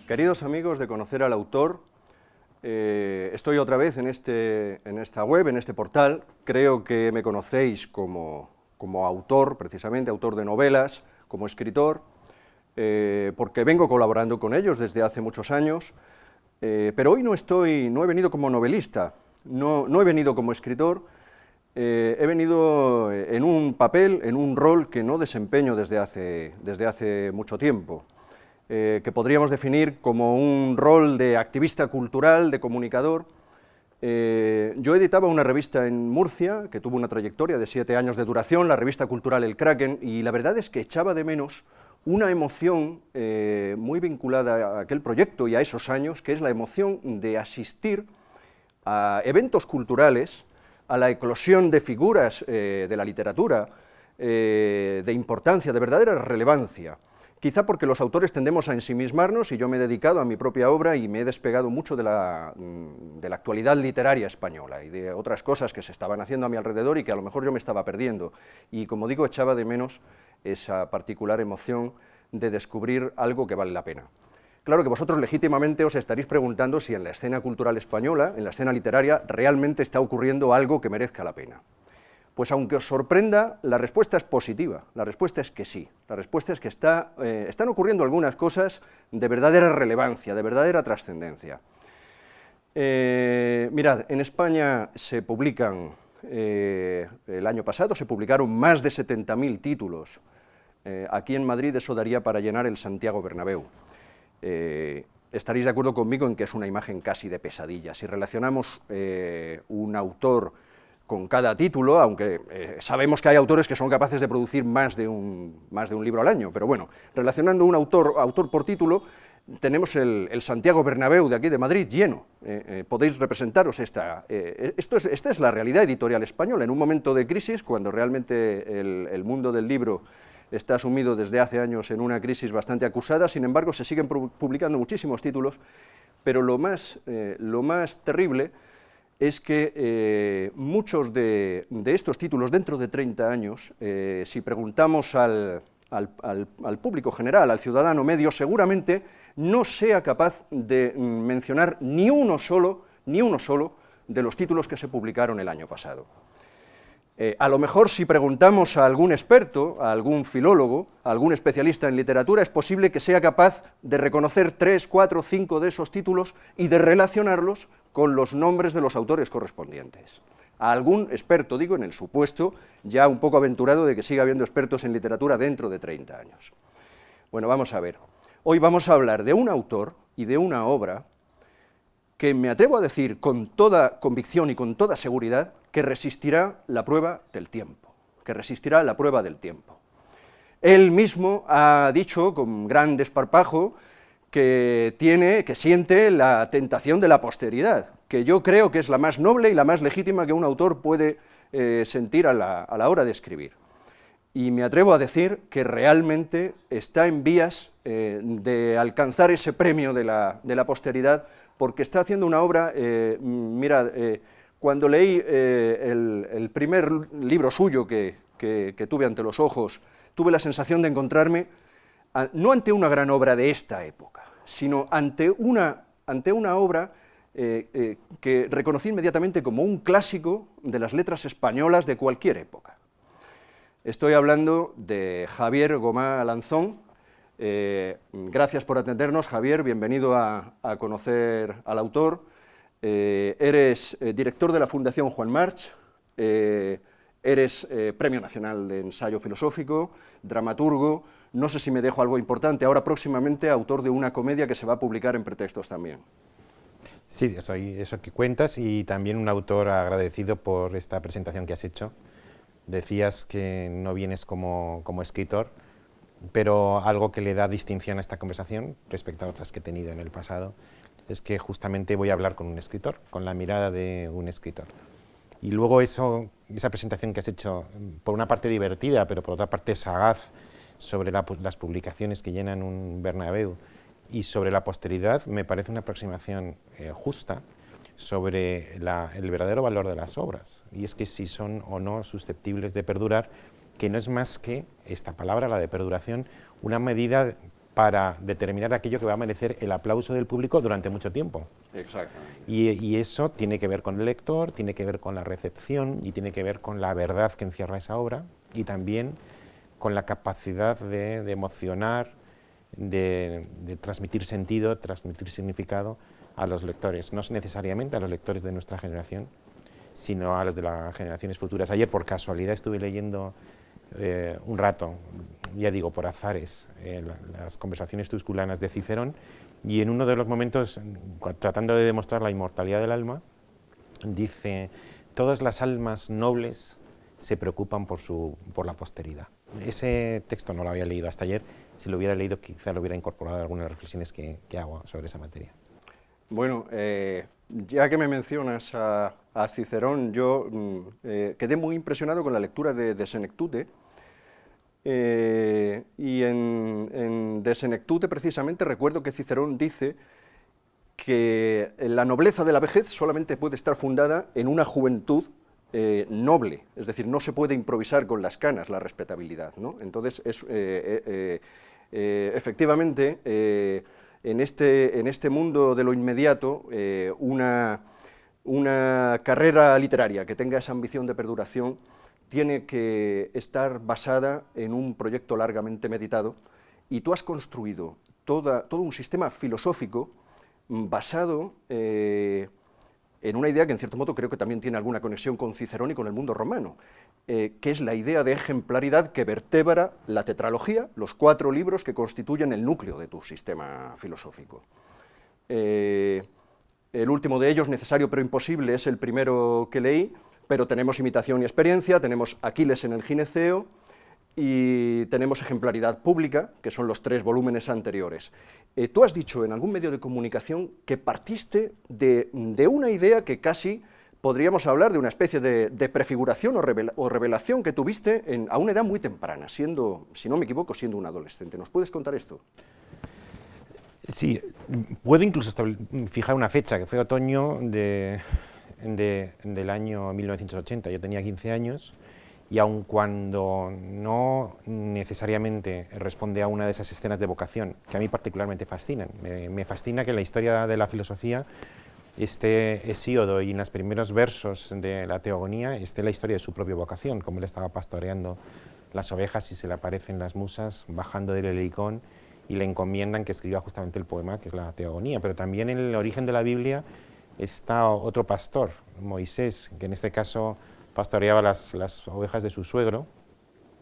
Queridos amigos de Conocer al Autor, estoy otra vez en esta web, en este portal. Creo que me conocéis como autor, precisamente, autor de novelas, como escritor, porque vengo colaborando con ellos desde hace muchos años, pero hoy no he venido como novelista, no he venido como escritor, he venido en un papel, en un rol que no desempeño desde hace mucho tiempo. Que podríamos definir como un rol de activista cultural, de comunicador. Yo editaba una revista en Murcia, que tuvo una trayectoria de 7 años de duración, la revista cultural El Kraken, y la verdad es que echaba de menos una emoción muy vinculada a aquel proyecto y a esos años, que es la emoción de asistir a eventos culturales, a la eclosión de figuras de la literatura, de importancia, de verdadera relevancia. Quizá porque los autores tendemos a ensimismarnos y yo me he dedicado a mi propia obra y me he despegado mucho de la actualidad literaria española y de otras cosas que se estaban haciendo a mi alrededor y que a lo mejor yo me estaba perdiendo. Y como digo, echaba de menos esa particular emoción de descubrir algo que vale la pena. Claro que vosotros legítimamente os estaréis preguntando si en la escena cultural española, en la escena literaria, realmente está ocurriendo algo que merezca la pena. Pues aunque os sorprenda, la respuesta es positiva, la respuesta es que sí, la respuesta es que están ocurriendo algunas cosas de verdadera relevancia, de verdadera trascendencia. Mirad, en España se publican, el año pasado se publicaron más de 70.000 títulos, aquí en Madrid eso daría para llenar el Santiago Bernabéu. Estaréis de acuerdo conmigo en que es una imagen casi de pesadilla. Si relacionamos un autor con cada título, aunque sabemos que hay autores que son capaces de producir más de un libro al año, pero bueno, relacionando un autor por título, tenemos el Santiago Bernabéu de aquí de Madrid lleno. Podéis representaros esta es la realidad editorial española, en un momento de crisis, cuando realmente el mundo del libro está sumido desde hace años en una crisis bastante acusada. Sin embargo, se siguen publicando muchísimos títulos, pero lo más terrible es que muchos de estos títulos, dentro de 30 años, si preguntamos al público general, al ciudadano medio, seguramente no sea capaz de mencionar ni uno solo de los títulos que se publicaron el año pasado. A lo mejor si preguntamos a algún experto, a algún filólogo, a algún especialista en literatura, es posible que sea capaz de reconocer 3, 4, 5 de esos títulos y de relacionarlos con los nombres de los autores correspondientes. A algún experto, digo, en el supuesto ya un poco aventurado de que siga habiendo expertos en literatura dentro de 30 años. Bueno, vamos a ver. Hoy vamos a hablar de un autor y de una obra que me atrevo a decir con toda convicción y con toda seguridad que resistirá la prueba del tiempo, Él mismo ha dicho con gran desparpajo que siente la tentación de la posteridad, que yo creo que es la más noble y la más legítima que un autor puede sentir a la hora de escribir. Y me atrevo a decir que realmente está en vías de alcanzar ese premio de la posteridad, porque está haciendo una obra, mirad, cuando leí el primer libro suyo que tuve ante los ojos, tuve la sensación de encontrarme no ante una gran obra de esta época, sino ante una obra que reconocí inmediatamente como un clásico de las letras españolas de cualquier época. Estoy hablando de Javier Gomá Lanzón. Gracias por atendernos, Javier, bienvenido a Conocer al Autor. Eres director de la Fundación Juan March, eres Premio Nacional de Ensayo Filosófico, dramaturgo, no sé si me dejo algo importante, ahora próximamente autor de una comedia que se va a publicar en Pretextos también. Sí, soy eso que cuentas y también un autor agradecido por esta presentación que has hecho. Decías que no vienes como escritor, pero algo que le da distinción a esta conversación respecto a otras que he tenido en el pasado es que justamente voy a hablar con un escritor, con la mirada de un escritor. Y luego esa presentación que has hecho, por una parte divertida, pero por otra parte sagaz, sobre las publicaciones que llenan un Bernabéu y sobre la posteridad, me parece una aproximación justa sobre el verdadero valor de las obras, y es que si son o no susceptibles de perdurar, que no es más que esta palabra, la de perduración, una medida para determinar aquello que va a merecer el aplauso del público durante mucho tiempo. Exactamente. Y eso tiene que ver con el lector, tiene que ver con la recepción y tiene que ver con la verdad que encierra esa obra y también con la capacidad de emocionar, de transmitir sentido, transmitir significado a los lectores, no necesariamente a los lectores de nuestra generación, sino a los de las generaciones futuras. Ayer, por casualidad, estuve leyendo un rato, ya digo, por azares, las conversaciones tusculanas de Cicerón, y en uno de los momentos, tratando de demostrar la inmortalidad del alma, dice: todas las almas nobles se preocupan por la posteridad. Ese texto no lo había leído hasta ayer. Si lo hubiera leído, quizá lo hubiera incorporado a algunas reflexiones que hago sobre esa materia. Bueno, ya que me mencionas a Cicerón, yo quedé muy impresionado con la lectura de Senectute, y en De Senectute precisamente recuerdo que Cicerón dice que la nobleza de la vejez solamente puede estar fundada en una juventud noble, es decir, no se puede improvisar con las canas la respetabilidad, ¿no? Entonces, efectivamente, en este mundo de lo inmediato, una carrera literaria que tenga esa ambición de perduración tiene que estar basada en un proyecto largamente meditado, y tú has construido todo un sistema filosófico basado en una idea que en cierto modo creo que también tiene alguna conexión con Cicerón y con el mundo romano, que es la idea de ejemplaridad que vertebra la tetralogía, los 4 libros que constituyen el núcleo de tu sistema filosófico. El último de ellos, Necesario pero imposible, es el primero que leí, pero tenemos Imitación y experiencia, tenemos Aquiles en el gineceo y tenemos Ejemplaridad pública, que son los 3 volúmenes anteriores. Tú has dicho en algún medio de comunicación que partiste de una idea que casi podríamos hablar de una especie de prefiguración o revelación que tuviste a una edad muy temprana, siendo, si no me equivoco, siendo un adolescente. ¿Nos puedes contar esto? Sí, puedo incluso fijar una fecha, que fue otoño del año 1980. Yo tenía 15 años y aun cuando no necesariamente responde a una de esas escenas de vocación que a mí particularmente fascinan, me fascina que en la historia de la filosofía esté Hesíodo y en los primeros versos de la Teogonía esté la historia de su propia vocación, como él estaba pastoreando las ovejas y se le aparecen las musas bajando del Helicón y le encomiendan que escriba justamente el poema que es la Teogonía. Pero también en el origen de la Biblia está otro pastor, Moisés, que en este caso pastoreaba las ovejas de su suegro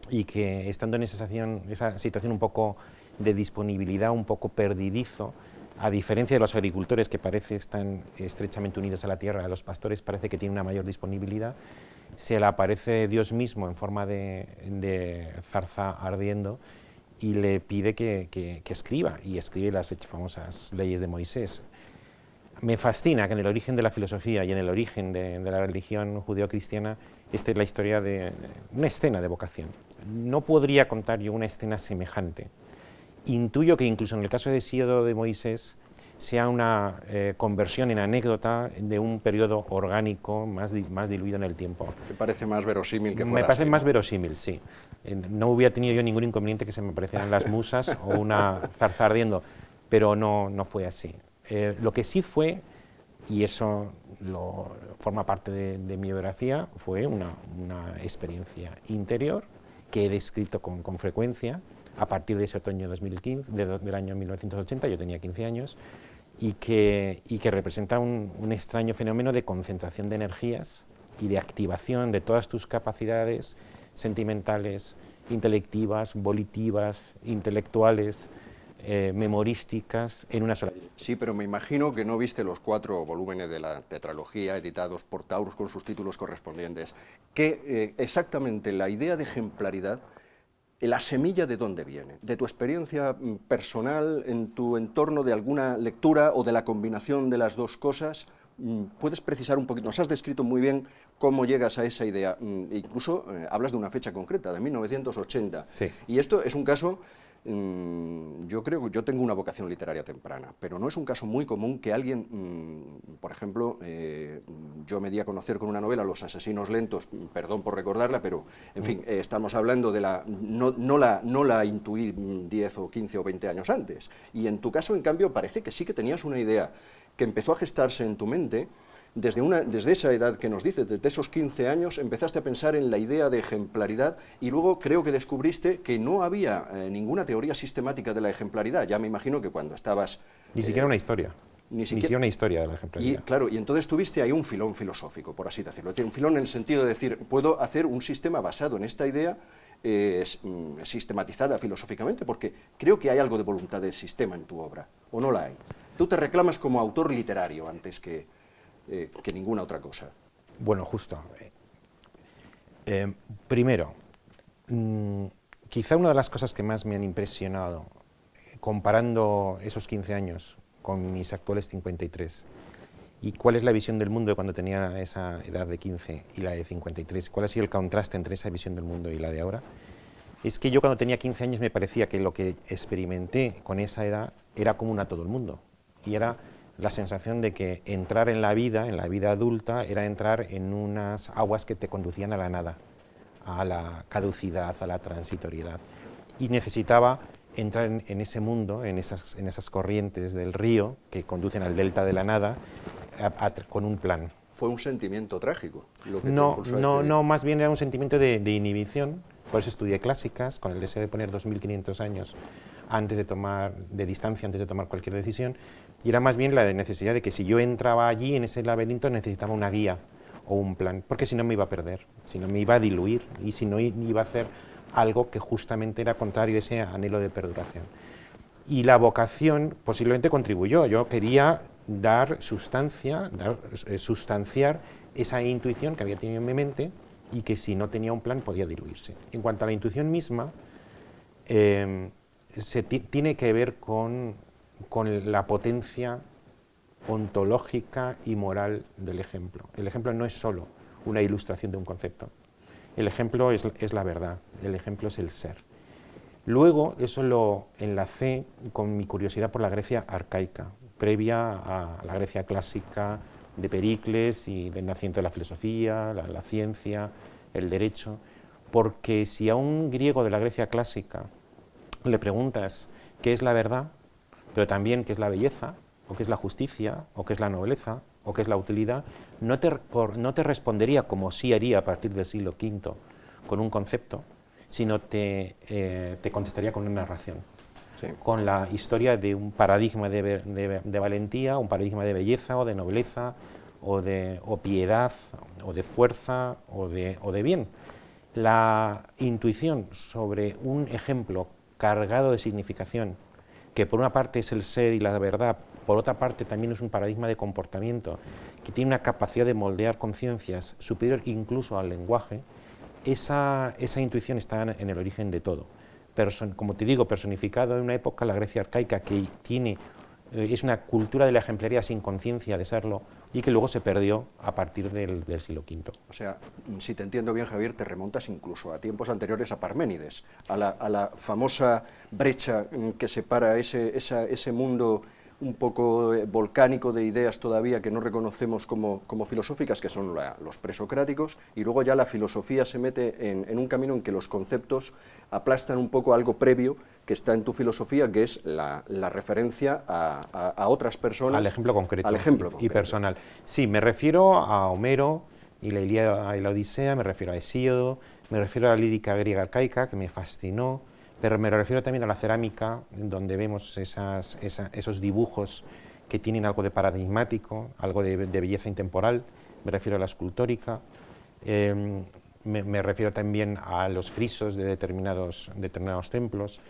y que estando en esa situación un poco de disponibilidad, un poco perdidizo, a diferencia de los agricultores que parece están estrechamente unidos a la tierra, a los pastores parece que tienen una mayor disponibilidad, se le aparece Dios mismo en forma de zarza ardiendo y le pide que escriba, y escribe las famosas leyes de Moisés. Me fascina que en el origen de la filosofía y en el origen de la religión judeocristiana esté la historia de una escena de vocación. No podría contar yo una escena semejante. Intuyo que incluso en el caso de Hesíodo de Moisés sea una conversión en anécdota de un periodo orgánico más diluido en el tiempo. ¿Te parece más verosímil que fuera Me parece así, más ¿no? verosímil, sí. No hubiera tenido yo ningún inconveniente que se me aparecieran las musas o una zarza ardiendo, pero no fue así. Lo que sí fue, y eso forma parte de mi biografía, fue una experiencia interior que he descrito con frecuencia a partir de ese otoño 2015, del año 1980, yo tenía 15 años, y que representa un extraño fenómeno de concentración de energías y de activación de todas tus capacidades sentimentales, intelectivas, volitivas, intelectuales, memorísticas, en una sola dirección. Sí, pero me imagino que no viste los 4 volúmenes de la tetralogía editados por Taurus con sus títulos correspondientes. Que exactamente la idea de ejemplaridad, ¿la semilla de dónde viene? ¿De tu experiencia personal, en tu entorno, de alguna lectura o de la combinación de las dos cosas? ¿Puedes precisar un poquito? Nos has descrito muy bien cómo llegas a esa idea. Incluso hablas de una fecha concreta, de 1980. Sí. Y esto es un caso yo tengo una vocación literaria temprana, pero no es un caso muy común que alguien, por ejemplo, yo me di a conocer con una novela, Los asesinos lentos, perdón por recordarla, pero, en fin, estamos hablando de la... No la intuí 10 o 15 o 20 años antes, y en tu caso, en cambio, parece que sí que tenías una idea que empezó a gestarse en tu mente. Desde esa edad que nos dices, desde esos 15 años, empezaste a pensar en la idea de ejemplaridad y luego creo que descubriste que no había ninguna teoría sistemática de la ejemplaridad. Ya me imagino que cuando estabas... Ni siquiera una historia. Ni siquiera una historia de la ejemplaridad. Y claro, y entonces tuviste ahí un filón filosófico, por así decirlo. Es decir, un filón en el sentido de decir, puedo hacer un sistema basado en esta idea sistematizada filosóficamente, porque creo que hay algo de voluntad de sistema en tu obra, ¿o no la hay? Tú te reclamas como autor literario antes que ninguna otra cosa. Bueno, justo. Primero, quizá una de las cosas que más me han impresionado, comparando esos 15 años con mis actuales 53, y cuál es la visión del mundo de cuando tenía esa edad de 15 y la de 53, cuál ha sido el contraste entre esa visión del mundo y la de ahora, es que yo cuando tenía 15 años me parecía que lo que experimenté con esa edad era común a todo el mundo, y era la sensación de que entrar en la vida adulta, era entrar en unas aguas que te conducían a la nada, a la caducidad, a la transitoriedad. Y necesitaba entrar en ese mundo, en esas corrientes del río que conducen al delta de la nada, con un plan. ¿Fue un sentimiento trágico lo que te No, impulsó a no, escribir? no, más bien era un sentimiento de inhibición. Por eso estudié clásicas, con el deseo de poner 2500 años de distancia antes de tomar cualquier decisión, y era más bien la necesidad de que si yo entraba allí en ese laberinto necesitaba una guía o un plan, porque si no me iba a perder, si no me iba a diluir y si no iba a hacer algo que justamente era contrario a ese anhelo de perduración. Y la vocación posiblemente contribuyó, yo quería sustanciar esa intuición que había tenido en mi mente y que si no tenía un plan podía diluirse. En cuanto a la intuición misma, tiene que ver con la potencia ontológica y moral del ejemplo. El ejemplo no es solo una ilustración de un concepto, el ejemplo es la verdad, el ejemplo es el ser. Luego eso lo enlacé con mi curiosidad por la Grecia arcaica, previa a la Grecia clásica de Pericles y del nacimiento de la filosofía, la ciencia, el derecho, porque si a un griego de la Grecia clásica le preguntas qué es la verdad, pero también qué es la belleza, o qué es la justicia, o qué es la nobleza, o qué es la utilidad, no te respondería como sí haría a partir del siglo V con un concepto, sino te contestaría con una narración, sí, con la historia de un paradigma de valentía, un paradigma de belleza o de nobleza, o piedad, o de fuerza, o de bien. La intuición sobre un ejemplo cargado de significación, que por una parte es el ser y la verdad, por otra parte también es un paradigma de comportamiento, que tiene una capacidad de moldear conciencias superior incluso al lenguaje, esa intuición está en el origen de todo. Como te digo, personificado en una época, la Grecia arcaica, que es una cultura de la ejemplaridad sin conciencia de serlo, y que luego se perdió a partir del siglo V. O sea, si te entiendo bien, Javier, te remontas incluso a tiempos anteriores a Parménides, a la famosa brecha que separa ese mundo un poco volcánico de ideas todavía que no reconocemos como filosóficas, que son los presocráticos, y luego ya la filosofía se mete en un camino en que los conceptos aplastan un poco algo previo que está en tu filosofía, que es la referencia a otras personas. Al ejemplo concreto, y personal. Sí, me refiero a Homero y la Ilíada y la Odisea, me refiero a Hesíodo, me refiero a la lírica griega arcaica, que me fascinó, pero me refiero también a la cerámica, donde vemos esos dibujos que tienen algo de paradigmático, algo de belleza intemporal. Me refiero a la escultórica, me refiero también a los frisos de determinados templos,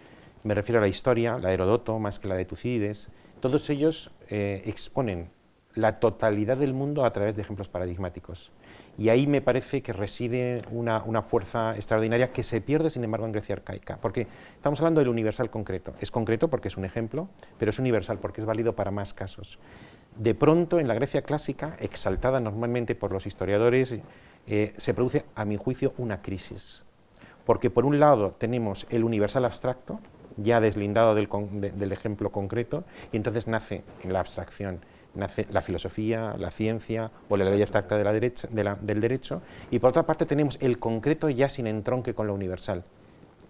me refiero a la historia, la de Heródoto más que la de Tucídides. Todos ellos exponen la totalidad del mundo a través de ejemplos paradigmáticos. Y ahí me parece que reside una fuerza extraordinaria que se pierde, sin embargo, en Grecia arcaica, porque estamos hablando del universal concreto. Es concreto porque es un ejemplo, pero es universal porque es válido para más casos. De pronto, en la Grecia clásica, exaltada normalmente por los historiadores, se produce, a mi juicio, una crisis. Porque por un lado tenemos el universal abstracto, ya deslindado del ejemplo concreto, y entonces nace en la abstracción, nace la filosofía, la ciencia o la ley abstracta del derecho, y por otra parte tenemos el concreto ya sin entronque con lo universal,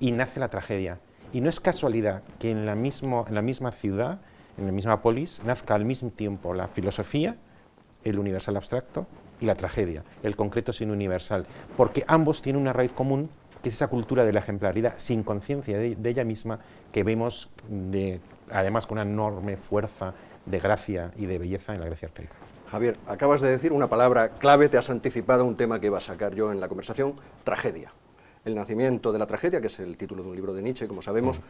y nace la tragedia. Y no es casualidad que en la misma ciudad, en la misma polis, nazca al mismo tiempo la filosofía, el universal abstracto, y la tragedia, el concreto sin universal, porque ambos tienen una raíz común, que es esa cultura de la ejemplaridad sin conciencia de ella misma, que vemos además con una enorme fuerza de gracia y de belleza en la Grecia arcaica. Javier, acabas de decir una palabra clave, te has anticipado un tema que iba a sacar yo en la conversación: tragedia. El nacimiento de la tragedia, que es el título de un libro de Nietzsche, como sabemos.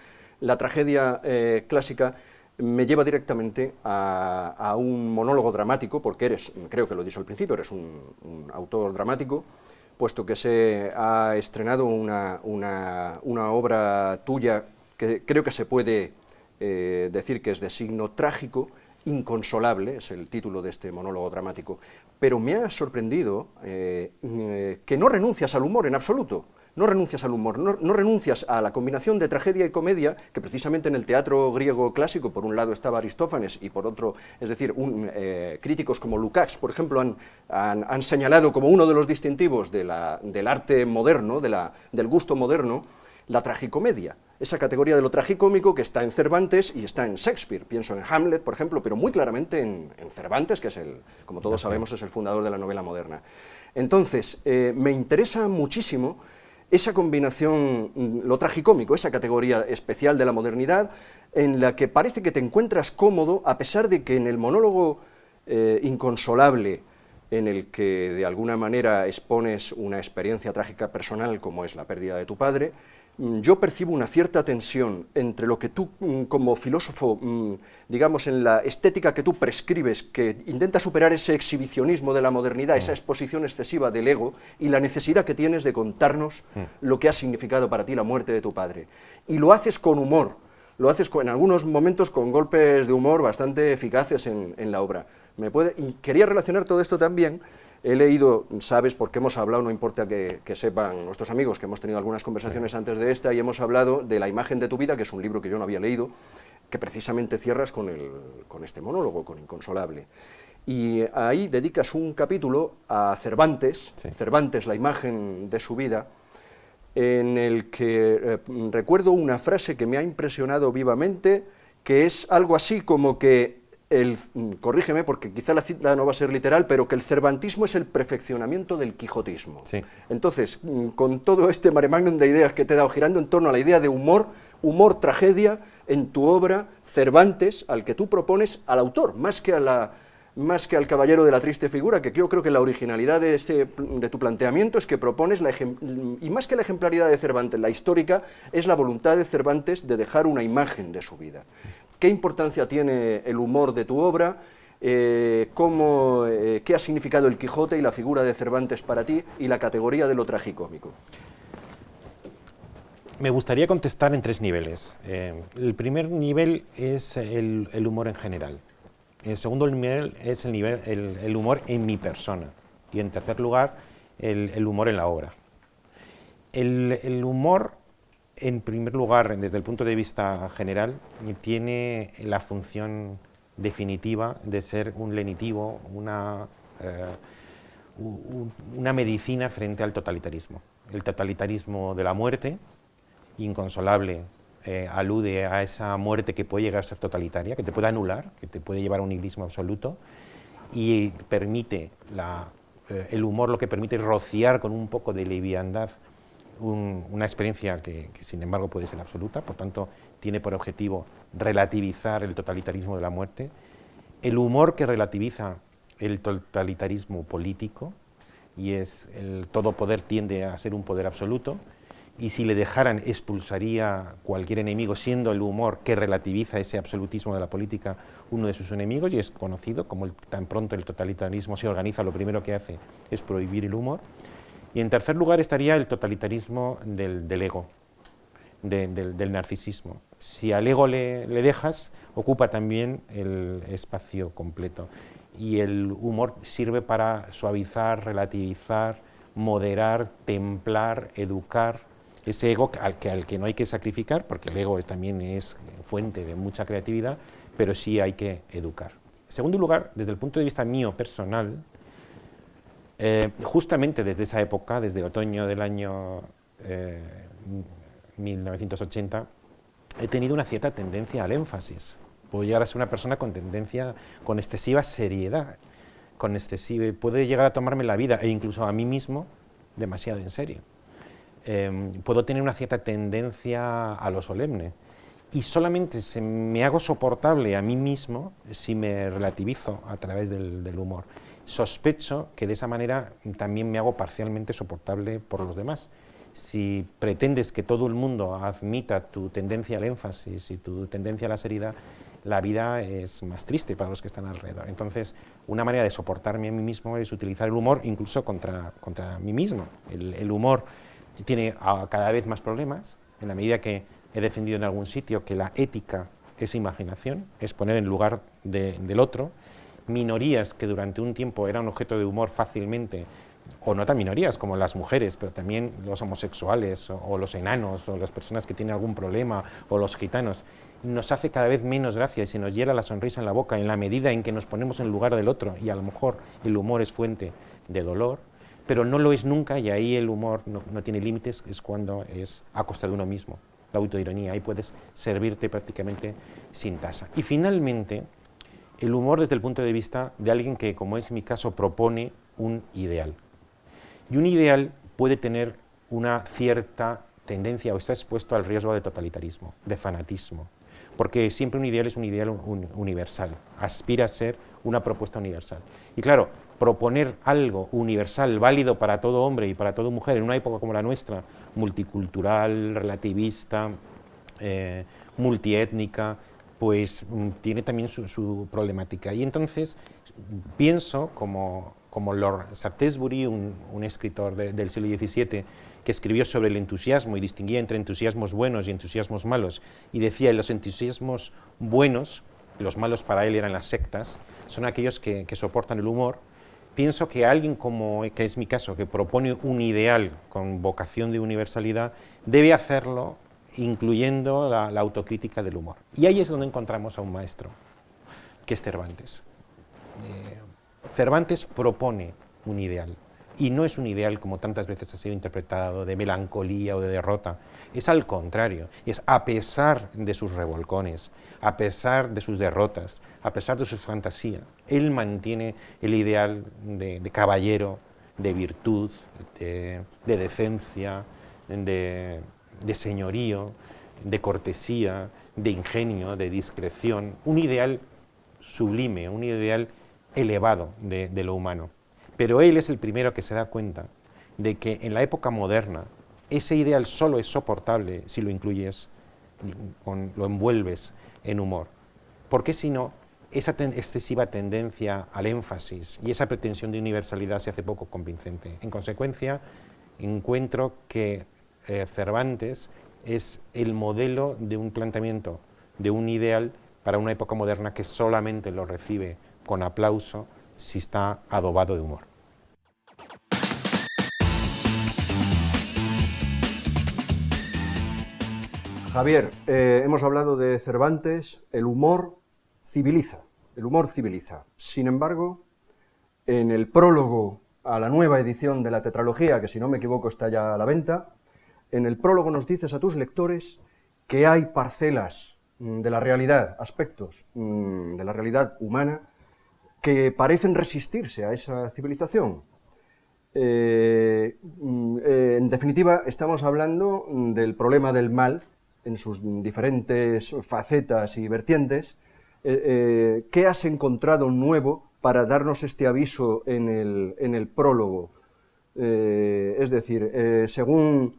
La tragedia clásica me lleva directamente a un monólogo dramático, porque creo que lo he dicho al principio, eres un autor dramático, puesto que se ha estrenado una obra tuya que creo que se puede decir que es de signo trágico. Inconsolable es el título de este monólogo dramático, pero me ha sorprendido que no renuncias al humor en absoluto. No renuncias al humor, no renuncias a la combinación de tragedia y comedia, que precisamente en el teatro griego clásico, por un lado estaba Aristófanes y por otro, es decir, críticos como Lukács, por ejemplo, han señalado como uno de los distintivos del arte moderno, del gusto moderno, la tragicomedia, esa categoría de lo tragicómico que está en Cervantes y está en Shakespeare. Pienso en Hamlet, por ejemplo, pero muy claramente en Cervantes, que es como todos sabemos, es el fundador de la novela moderna. Entonces, me interesa muchísimo esa combinación, lo tragicómico, esa categoría especial de la modernidad, en la que parece que te encuentras cómodo, a pesar de que en el monólogo inconsolable, en el que de alguna manera expones una experiencia trágica personal, como es la pérdida de tu padre, yo percibo una cierta tensión entre lo que tú, como filósofo, digamos, en la estética que tú prescribes, que intenta superar ese exhibicionismo de la modernidad, esa exposición excesiva del ego, y la necesidad que tienes de contarnos lo que ha significado para ti la muerte de tu padre. Y lo haces con humor, lo haces en algunos momentos con golpes de humor bastante eficaces en la obra. Y quería relacionar todo esto también. He leído, sabes, porque hemos hablado, no importa que sepan nuestros amigos, que hemos tenido algunas conversaciones antes de esta, y hemos hablado de La imagen de tu vida, que es un libro que yo no había leído, que precisamente cierras con este monólogo, con Inconsolable. Y ahí dedicas un capítulo a Cervantes, sí. Cervantes, la imagen de su vida, en el que recuerdo una frase que me ha impresionado vivamente, que es algo así como que corrígeme porque quizá la cita no va a ser literal, pero que el cervantismo es el perfeccionamiento del quijotismo. Sí. Entonces, con todo este mare magnum de ideas que te he dado girando en torno a la idea de humor, tragedia, en tu obra, Cervantes, al que tú propones al autor, más que al caballero de la triste figura, que yo creo que la originalidad de tu planteamiento es que propones, y más que la ejemplaridad de Cervantes, la histórica, es la voluntad de Cervantes de dejar una imagen de su vida. ¿Qué importancia tiene el humor de tu obra? ¿Qué ha significado el Quijote y la figura de Cervantes para ti y la categoría de lo tragicómico? Me gustaría contestar en 3 niveles. El primer nivel es el humor en general. El segundo nivel es el humor en mi persona. Y en tercer lugar, el humor en la obra. El humor, en primer lugar, desde el punto de vista general, tiene la función definitiva de ser un lenitivo, una medicina frente al totalitarismo. El totalitarismo de la muerte, inconsolable, alude a esa muerte que puede llegar a ser totalitaria, que te puede anular, que te puede llevar a un nihilismo absoluto, y permite, el humor lo que permite es rociar con un poco de liviandad una experiencia que sin embargo puede ser absoluta, por tanto tiene por objetivo relativizar el totalitarismo de la muerte. El humor que relativiza el totalitarismo político, y todo poder tiende a ser un poder absoluto, y si le dejaran expulsaría cualquier enemigo, siendo el humor que relativiza ese absolutismo de la política uno de sus enemigos, y es conocido como tan pronto el totalitarismo se organiza, lo primero que hace es prohibir el humor. Y en tercer lugar estaría el totalitarismo del ego, del narcisismo. Si al ego le dejas, ocupa también el espacio completo. Y el humor sirve para suavizar, relativizar, moderar, templar, educar, ese ego al que no hay que sacrificar, porque el ego también es fuente de mucha creatividad, pero sí hay que educar. En segundo lugar, desde el punto de vista mío personal, justamente desde esa época, desde otoño del año 1980, he tenido una cierta tendencia al énfasis. Puedo llegar a ser una persona con tendencia, con excesiva seriedad, puedo llegar a tomarme la vida, e incluso a mí mismo, demasiado en serio. Puedo tener una cierta tendencia a lo solemne, y solamente me hago soportable a mí mismo si me relativizo a través del humor. Sospecho que de esa manera también me hago parcialmente soportable por los demás. Si pretendes que todo el mundo admita tu tendencia al énfasis y tu tendencia a la seriedad, la vida es más triste para los que están alrededor. Entonces, una manera de soportarme a mí mismo es utilizar el humor incluso contra mí mismo. El humor tiene cada vez más problemas, en la medida que he defendido en algún sitio que la ética es imaginación, es poner en lugar del otro. Minorías que durante un tiempo eran objeto de humor fácilmente, o no tan minorías como las mujeres, pero también los homosexuales o los enanos o las personas que tienen algún problema o los gitanos, nos hace cada vez menos gracia y se nos hiela la sonrisa en la boca en la medida en que nos ponemos en lugar del otro, y a lo mejor el humor es fuente de dolor, pero no lo es nunca, y ahí el humor no tiene límites, es cuando es a costa de uno mismo, la autoironía, ahí puedes servirte prácticamente sin tasa. Y finalmente, el humor desde el punto de vista de alguien que, como es mi caso, propone un ideal. Y un ideal puede tener una cierta tendencia o está expuesto al riesgo de totalitarismo, de fanatismo, porque siempre un ideal es un ideal universal, aspira a ser una propuesta universal. Y claro, proponer algo universal, válido para todo hombre y para toda mujer, en una época como la nuestra, multicultural, relativista, multiétnica, pues tiene también su problemática. Y entonces pienso, como Lord Shaftesbury, un escritor del siglo XVII, que escribió sobre el entusiasmo y distinguía entre entusiasmos buenos y entusiasmos malos, y decía, los entusiasmos buenos, los malos para él eran las sectas, son aquellos que soportan el humor. Pienso que alguien que es mi caso, que propone un ideal con vocación de universalidad, debe hacerlo incluyendo la autocrítica del humor. Y ahí es donde encontramos a un maestro, que es Cervantes. Cervantes propone un ideal, y no es un ideal como tantas veces ha sido interpretado, de melancolía o de derrota, es al contrario, es a pesar de sus revolcones, a pesar de sus derrotas, a pesar de su fantasía, él mantiene el ideal de caballero, de virtud, de decencia, de señorío, de cortesía, de ingenio, de discreción, un ideal sublime, un ideal elevado de lo humano. Pero él es el primero que se da cuenta de que en la época moderna ese ideal solo es soportable si lo incluyes, lo envuelves en humor. Porque si no, esa excesiva tendencia al énfasis y esa pretensión de universalidad se hace poco convincente. En consecuencia, encuentro que Cervantes es el modelo de un planteamiento, de un ideal para una época moderna que solamente lo recibe con aplauso si está adobado de humor. Javier, hemos hablado de Cervantes, el humor civiliza, Sin embargo, en el prólogo a la nueva edición de la tetralogía, que si no me equivoco está ya a la venta, en el prólogo nos dices a tus lectores que hay parcelas de la realidad, aspectos de la realidad humana, que parecen resistirse a esa civilización. En definitiva, estamos hablando del problema del mal en sus diferentes facetas y vertientes. ¿Qué has encontrado nuevo para darnos este aviso en el prólogo? Es decir, según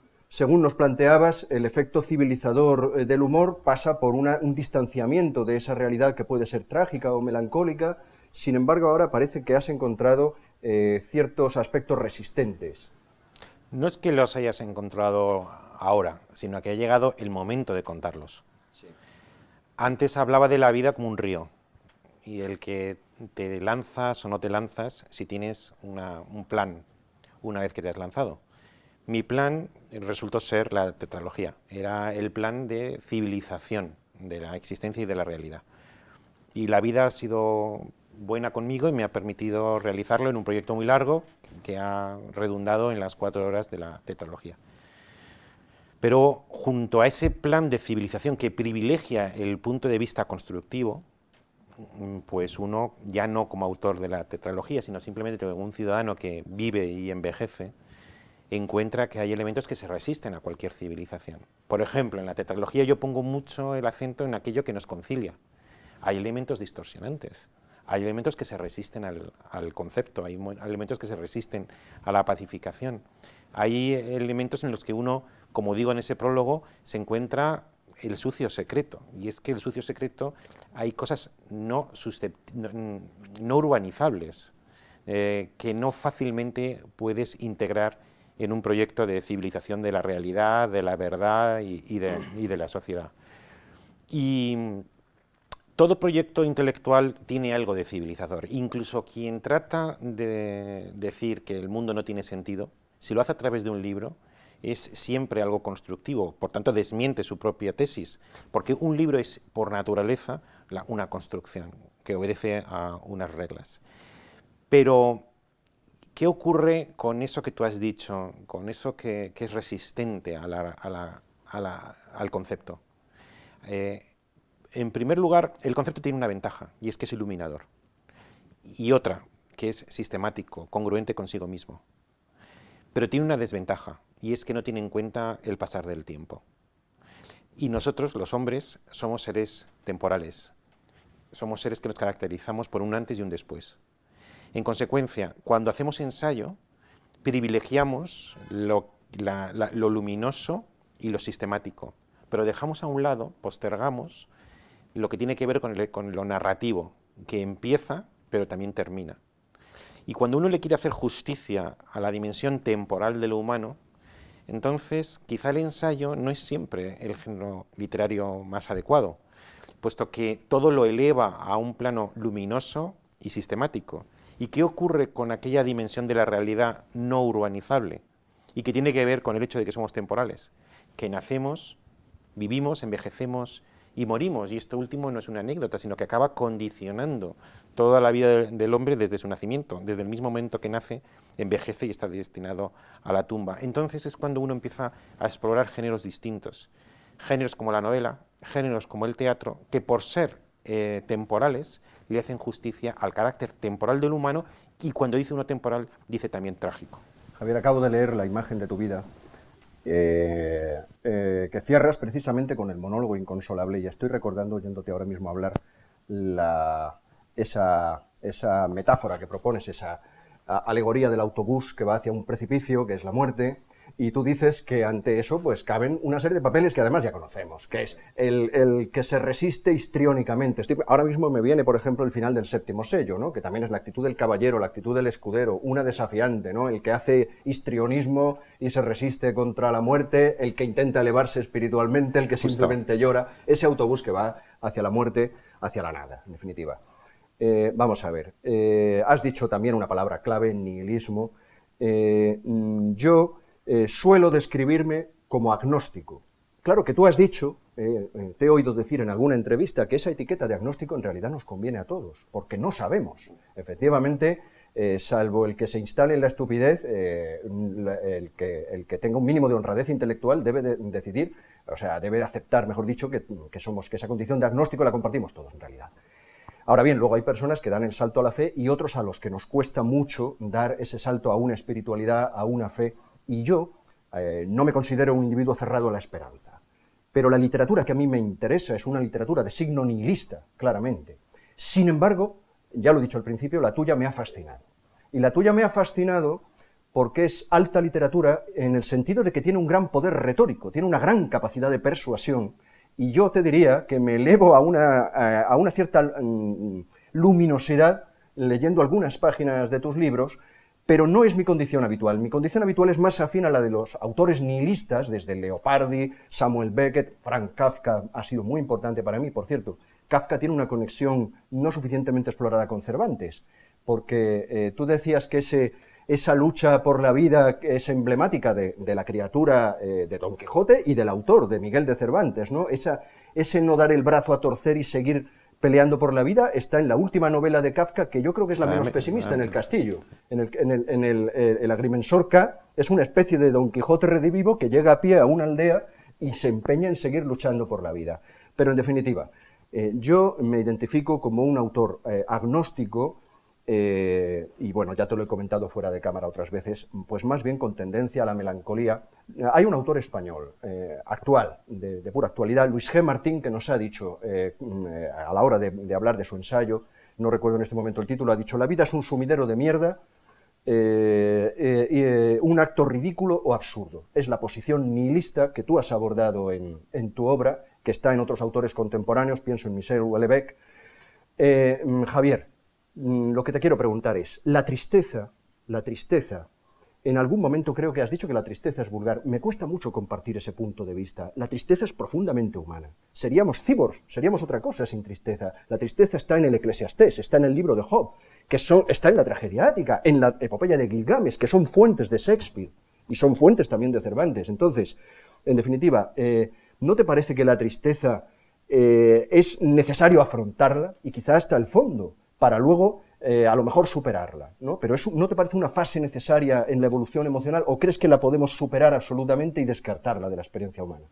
nos planteabas, el efecto civilizador del humor pasa por un distanciamiento de esa realidad que puede ser trágica o melancólica. Sin embargo, ahora parece que has encontrado ciertos aspectos resistentes. No es que los hayas encontrado ahora, sino que ha llegado el momento de contarlos. Sí. Antes hablaba de la vida como un río, y el que te lanzas o no te lanzas si tienes un plan una vez que te has lanzado. Mi plan resultó ser la tetralogía, era el plan de civilización de la existencia y de la realidad. Y la vida ha sido buena conmigo y me ha permitido realizarlo en un proyecto muy largo que ha redundado en las 4 horas de la tetralogía. Pero junto a ese plan de civilización que privilegia el punto de vista constructivo, pues uno, ya no como autor de la tetralogía, sino simplemente como un ciudadano que vive y envejece, encuentra que hay elementos que se resisten a cualquier civilización. Por ejemplo, en la tetralogía yo pongo mucho el acento en aquello que nos concilia. Hay elementos distorsionantes, hay elementos que se resisten al concepto, hay elementos que se resisten a la pacificación. Hay elementos en los que uno, como digo en ese prólogo, se encuentra el sucio secreto, y es que el sucio secreto hay cosas no urbanizables, que no fácilmente puedes integrar en un proyecto de civilización de la realidad, de la verdad y de la sociedad. Y todo proyecto intelectual tiene algo de civilizador. Incluso quien trata de decir que el mundo no tiene sentido, si lo hace a través de un libro, es siempre algo constructivo, por tanto desmiente su propia tesis, porque un libro es por naturaleza una construcción que obedece a unas reglas. Pero ¿qué ocurre con eso que tú has dicho, con eso que es resistente al concepto? En primer lugar, el concepto tiene una ventaja, y es que es iluminador. Y otra, que es sistemático, congruente consigo mismo. Pero tiene una desventaja, y es que no tiene en cuenta el pasar del tiempo. Y nosotros, los hombres, somos seres temporales. Somos seres que nos caracterizamos por un antes y un después. En consecuencia, cuando hacemos ensayo, privilegiamos lo luminoso y lo sistemático, pero dejamos a un lado, postergamos, lo que tiene que ver con lo narrativo, que empieza, pero también termina. Y cuando uno le quiere hacer justicia a la dimensión temporal de lo humano, entonces quizá el ensayo no es siempre el género literario más adecuado, puesto que todo lo eleva a un plano luminoso y sistemático. ¿Y qué ocurre con aquella dimensión de la realidad no urbanizable? Y que tiene que ver con el hecho de que somos temporales, que nacemos, vivimos, envejecemos y morimos, y esto último no es una anécdota, sino que acaba condicionando toda la vida del hombre desde su nacimiento, desde el mismo momento que nace, envejece y está destinado a la tumba. Entonces es cuando uno empieza a explorar géneros distintos, géneros como la novela, géneros como el teatro, que por ser temporales le hacen justicia al carácter temporal del humano, y cuando dice uno temporal, dice también trágico. Javier, acabo de leer la imagen de tu vida, que cierras precisamente con el monólogo inconsolable, y estoy recordando, oyéndote ahora mismo hablar, esa metáfora que propones, esa alegoría del autobús que va hacia un precipicio, que es la muerte, y tú dices que ante eso pues caben una serie de papeles que además ya conocemos, que es el que se resiste histriónicamente. Ahora mismo me viene, por ejemplo, el final del Séptimo Sello, ¿no? Que también es la actitud del caballero, la actitud del escudero, una desafiante, ¿no? El que hace histrionismo y se resiste contra la muerte, el que intenta elevarse espiritualmente, el que simplemente llora, ese autobús que va hacia la muerte, hacia la nada, en definitiva. Vamos a ver, has dicho también una palabra clave, nihilismo. Yo suelo describirme como agnóstico. Claro que tú has dicho, te he oído decir en alguna entrevista, que esa etiqueta de agnóstico en realidad nos conviene a todos, porque no sabemos. Efectivamente, salvo el que se instale en la estupidez, el que tenga un mínimo de honradez intelectual debe decidir, o sea, debe aceptar, mejor dicho, que esa condición de agnóstico la compartimos todos en realidad. Ahora bien, luego hay personas que dan el salto a la fe y otros a los que nos cuesta mucho dar ese salto a una espiritualidad, a una fe. Y yo no me considero un individuo cerrado a la esperanza. Pero la literatura que a mí me interesa es una literatura de signo nihilista, claramente. Sin embargo, ya lo he dicho al principio, la tuya me ha fascinado. Y la tuya me ha fascinado porque es alta literatura en el sentido de que tiene un gran poder retórico, tiene una gran capacidad de persuasión. Y yo te diría que me elevo a una cierta luminosidad leyendo algunas páginas de tus libros, pero no es mi condición habitual. Mi condición habitual es más afín a la de los autores nihilistas, desde Leopardi, Samuel Beckett, Franz Kafka ha sido muy importante para mí, por cierto. Kafka tiene una conexión no suficientemente explorada con Cervantes, porque tú decías que esa lucha por la vida que es emblemática de la criatura de Don Quijote y del autor, de Miguel de Cervantes, ¿no? Ese no dar el brazo a torcer y seguir peleando por la vida está en la última novela de Kafka, que yo creo que es la menos pesimista, en El Castillo. El agrimensor K es una especie de Don Quijote redivivo que llega a pie a una aldea y se empeña en seguir luchando por la vida. Pero en definitiva, yo me identifico como un autor agnóstico, y bueno, ya te lo he comentado fuera de cámara otras veces, pues más bien con tendencia a la melancolía. Hay un autor español, actual, de pura actualidad, Luis G. Martín, que nos ha dicho, a la hora de hablar de su ensayo, no recuerdo en este momento el título, ha dicho: la vida es un sumidero de mierda, un acto ridículo o absurdo. Es la posición nihilista que tú has abordado en tu obra, que está en otros autores contemporáneos, pienso en Michel Houellebecq. Javier, lo que te quiero preguntar es, la tristeza, en algún momento creo que has dicho que la tristeza es vulgar. Me cuesta mucho compartir ese punto de vista. La tristeza es profundamente humana. Seríamos cyborgs, seríamos otra cosa sin tristeza. La tristeza está en el Eclesiastés, está en el libro de Job, está en la tragedia ática, en la epopeya de Gilgamesh, que son fuentes de Shakespeare y son fuentes también de Cervantes. Entonces, en definitiva, ¿no te parece que la tristeza es necesario afrontarla y quizá hasta el fondo para luego a lo mejor superarla, ¿no? Pero eso, ¿no te parece una fase necesaria en la evolución emocional o crees que la podemos superar absolutamente y descartarla de la experiencia humana?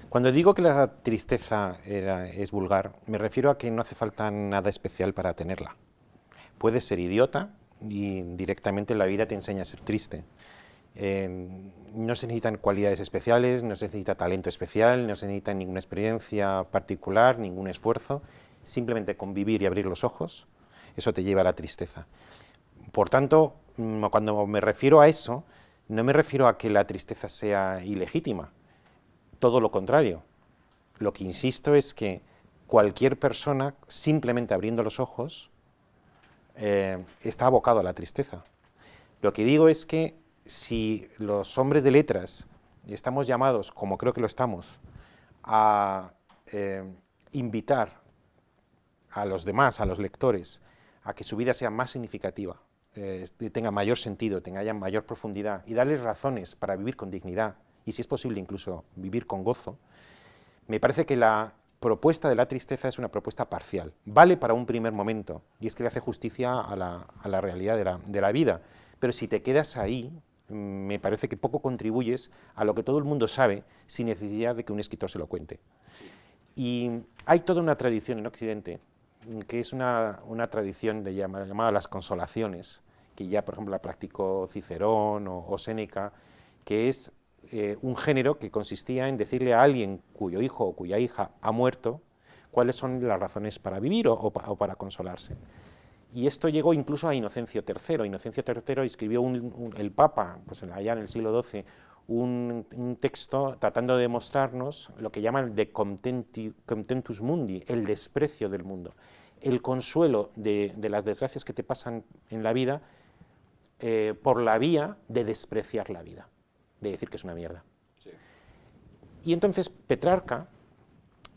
Cuando digo que la tristeza es vulgar, me refiero a que no hace falta nada especial para tenerla. Puedes ser idiota y directamente la vida te enseña a ser triste. No se necesitan cualidades especiales, no se necesita talento especial, no se necesita ninguna experiencia particular, ningún esfuerzo. Simplemente convivir y abrir los ojos, eso te lleva a la tristeza. Por tanto, cuando me refiero a eso, no me refiero a que la tristeza sea ilegítima, todo lo contrario. Lo que insisto es que cualquier persona, simplemente abriendo los ojos, está abocado a la tristeza. Lo que digo es que si los hombres de letras estamos llamados, como creo que lo estamos, a invitar a los demás, a los lectores, a que su vida sea más significativa, tenga mayor sentido, haya mayor profundidad, y darles razones para vivir con dignidad, y si es posible incluso vivir con gozo, me parece que la propuesta de la tristeza es una propuesta parcial. Vale para un primer momento, y es que le hace justicia a la realidad de la vida, pero si te quedas ahí, me parece que poco contribuyes a lo que todo el mundo sabe sin necesidad de que un escritor se lo cuente. Y hay toda una tradición en Occidente, que es una tradición llamada las consolaciones, que ya por ejemplo la practicó Cicerón o Séneca, que es un género que consistía en decirle a alguien cuyo hijo o cuya hija ha muerto cuáles son las razones para vivir o para consolarse. Y esto llegó incluso a Inocencio III. Inocencio III escribió el Papa, pues allá en el siglo XII, un texto tratando de demostrarnos lo que llaman de contentus mundi, el desprecio del mundo, el consuelo de las desgracias que te pasan en la vida por la vía de despreciar la vida, de decir que es una mierda. Sí. Y entonces Petrarca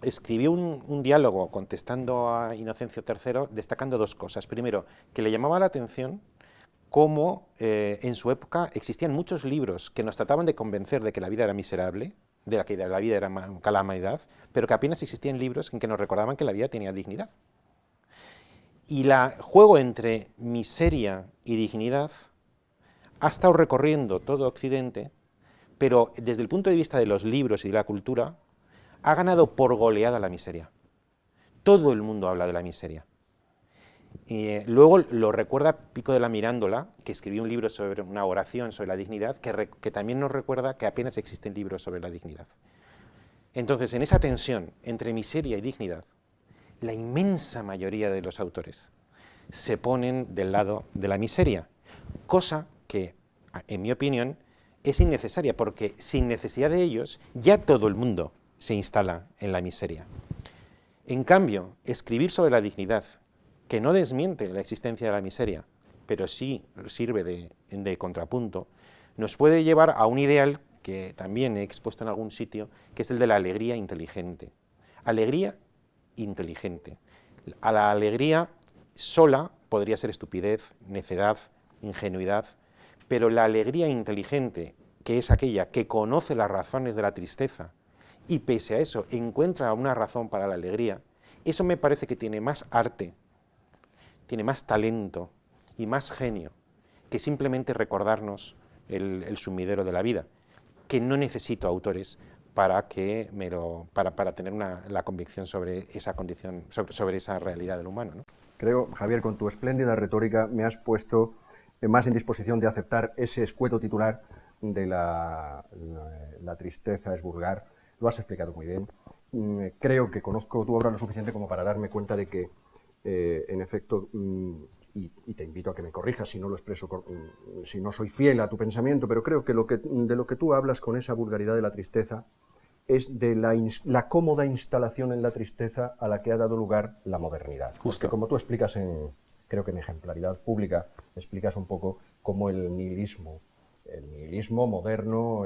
escribió un diálogo contestando a Inocencio III, destacando dos cosas. Primero, que le llamaba la atención cómo en su época existían muchos libros que nos trataban de convencer de que la vida era miserable, de que la vida era una calamidad, pero que apenas existían libros en que nos recordaban que la vida tenía dignidad. Y el juego entre miseria y dignidad ha estado recorriendo todo Occidente, pero desde el punto de vista de los libros y de la cultura, ha ganado por goleada la miseria. Todo el mundo habla de la miseria. Luego lo recuerda Pico de la Mirándola, que escribió un libro sobre una oración sobre la dignidad, que también nos recuerda que apenas existen libros sobre la dignidad. Entonces, en esa tensión entre miseria y dignidad, la inmensa mayoría de los autores se ponen del lado de la miseria, cosa que, en mi opinión, es innecesaria, porque sin necesidad de ellos, ya todo el mundo se instala en la miseria. En cambio, escribir sobre la dignidad, que no desmiente la existencia de la miseria, pero sí sirve de contrapunto, nos puede llevar a un ideal que también he expuesto en algún sitio, que es el de la alegría inteligente. Alegría inteligente. A la alegría sola podría ser estupidez, necedad, ingenuidad, pero la alegría inteligente, que es aquella que conoce las razones de la tristeza y pese a eso encuentra una razón para la alegría, eso me parece que tiene más arte, tiene más talento y más genio que simplemente recordarnos el sumidero de la vida, que no necesito autores para tener la convicción sobre esa condición, sobre esa realidad del humano, ¿no? Creo, Javier, con tu espléndida retórica me has puesto más en disposición de aceptar ese escueto titular de la tristeza es vulgar. Lo has explicado muy bien. Creo que conozco tu obra lo suficiente como para darme cuenta de que, en efecto, y te invito a que me corrijas si no lo expreso, si no soy fiel a tu pensamiento, pero creo que de lo que tú hablas con esa vulgaridad de la tristeza es de la cómoda instalación en la tristeza a la que ha dado lugar la modernidad. Justo. Porque como tú explicas, creo que en Ejemplaridad Pública, explicas un poco cómo el nihilismo moderno,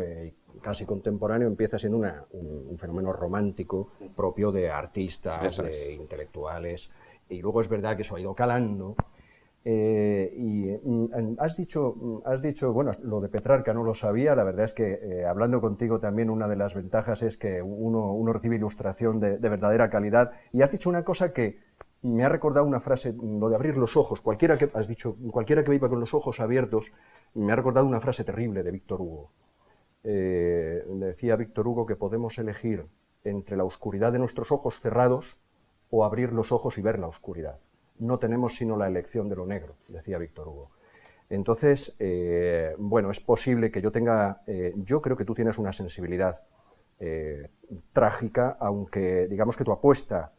casi contemporáneo, empieza siendo un fenómeno romántico propio de artistas, de intelectuales, y luego es verdad que eso ha ido calando. Has dicho, bueno, lo de Petrarca no lo sabía, la verdad es que hablando contigo también una de las ventajas es que uno recibe ilustración de verdadera calidad, y has dicho una cosa que me ha recordado una frase, lo de abrir los ojos, cualquiera que viva con los ojos abiertos, me ha recordado una frase terrible de Víctor Hugo. Decía Víctor Hugo que podemos elegir entre la oscuridad de nuestros ojos cerrados o abrir los ojos y ver la oscuridad. No tenemos sino la elección de lo negro, decía Víctor Hugo. Entonces, bueno, es posible que yo creo que tú tienes una sensibilidad trágica, aunque digamos que tu apuesta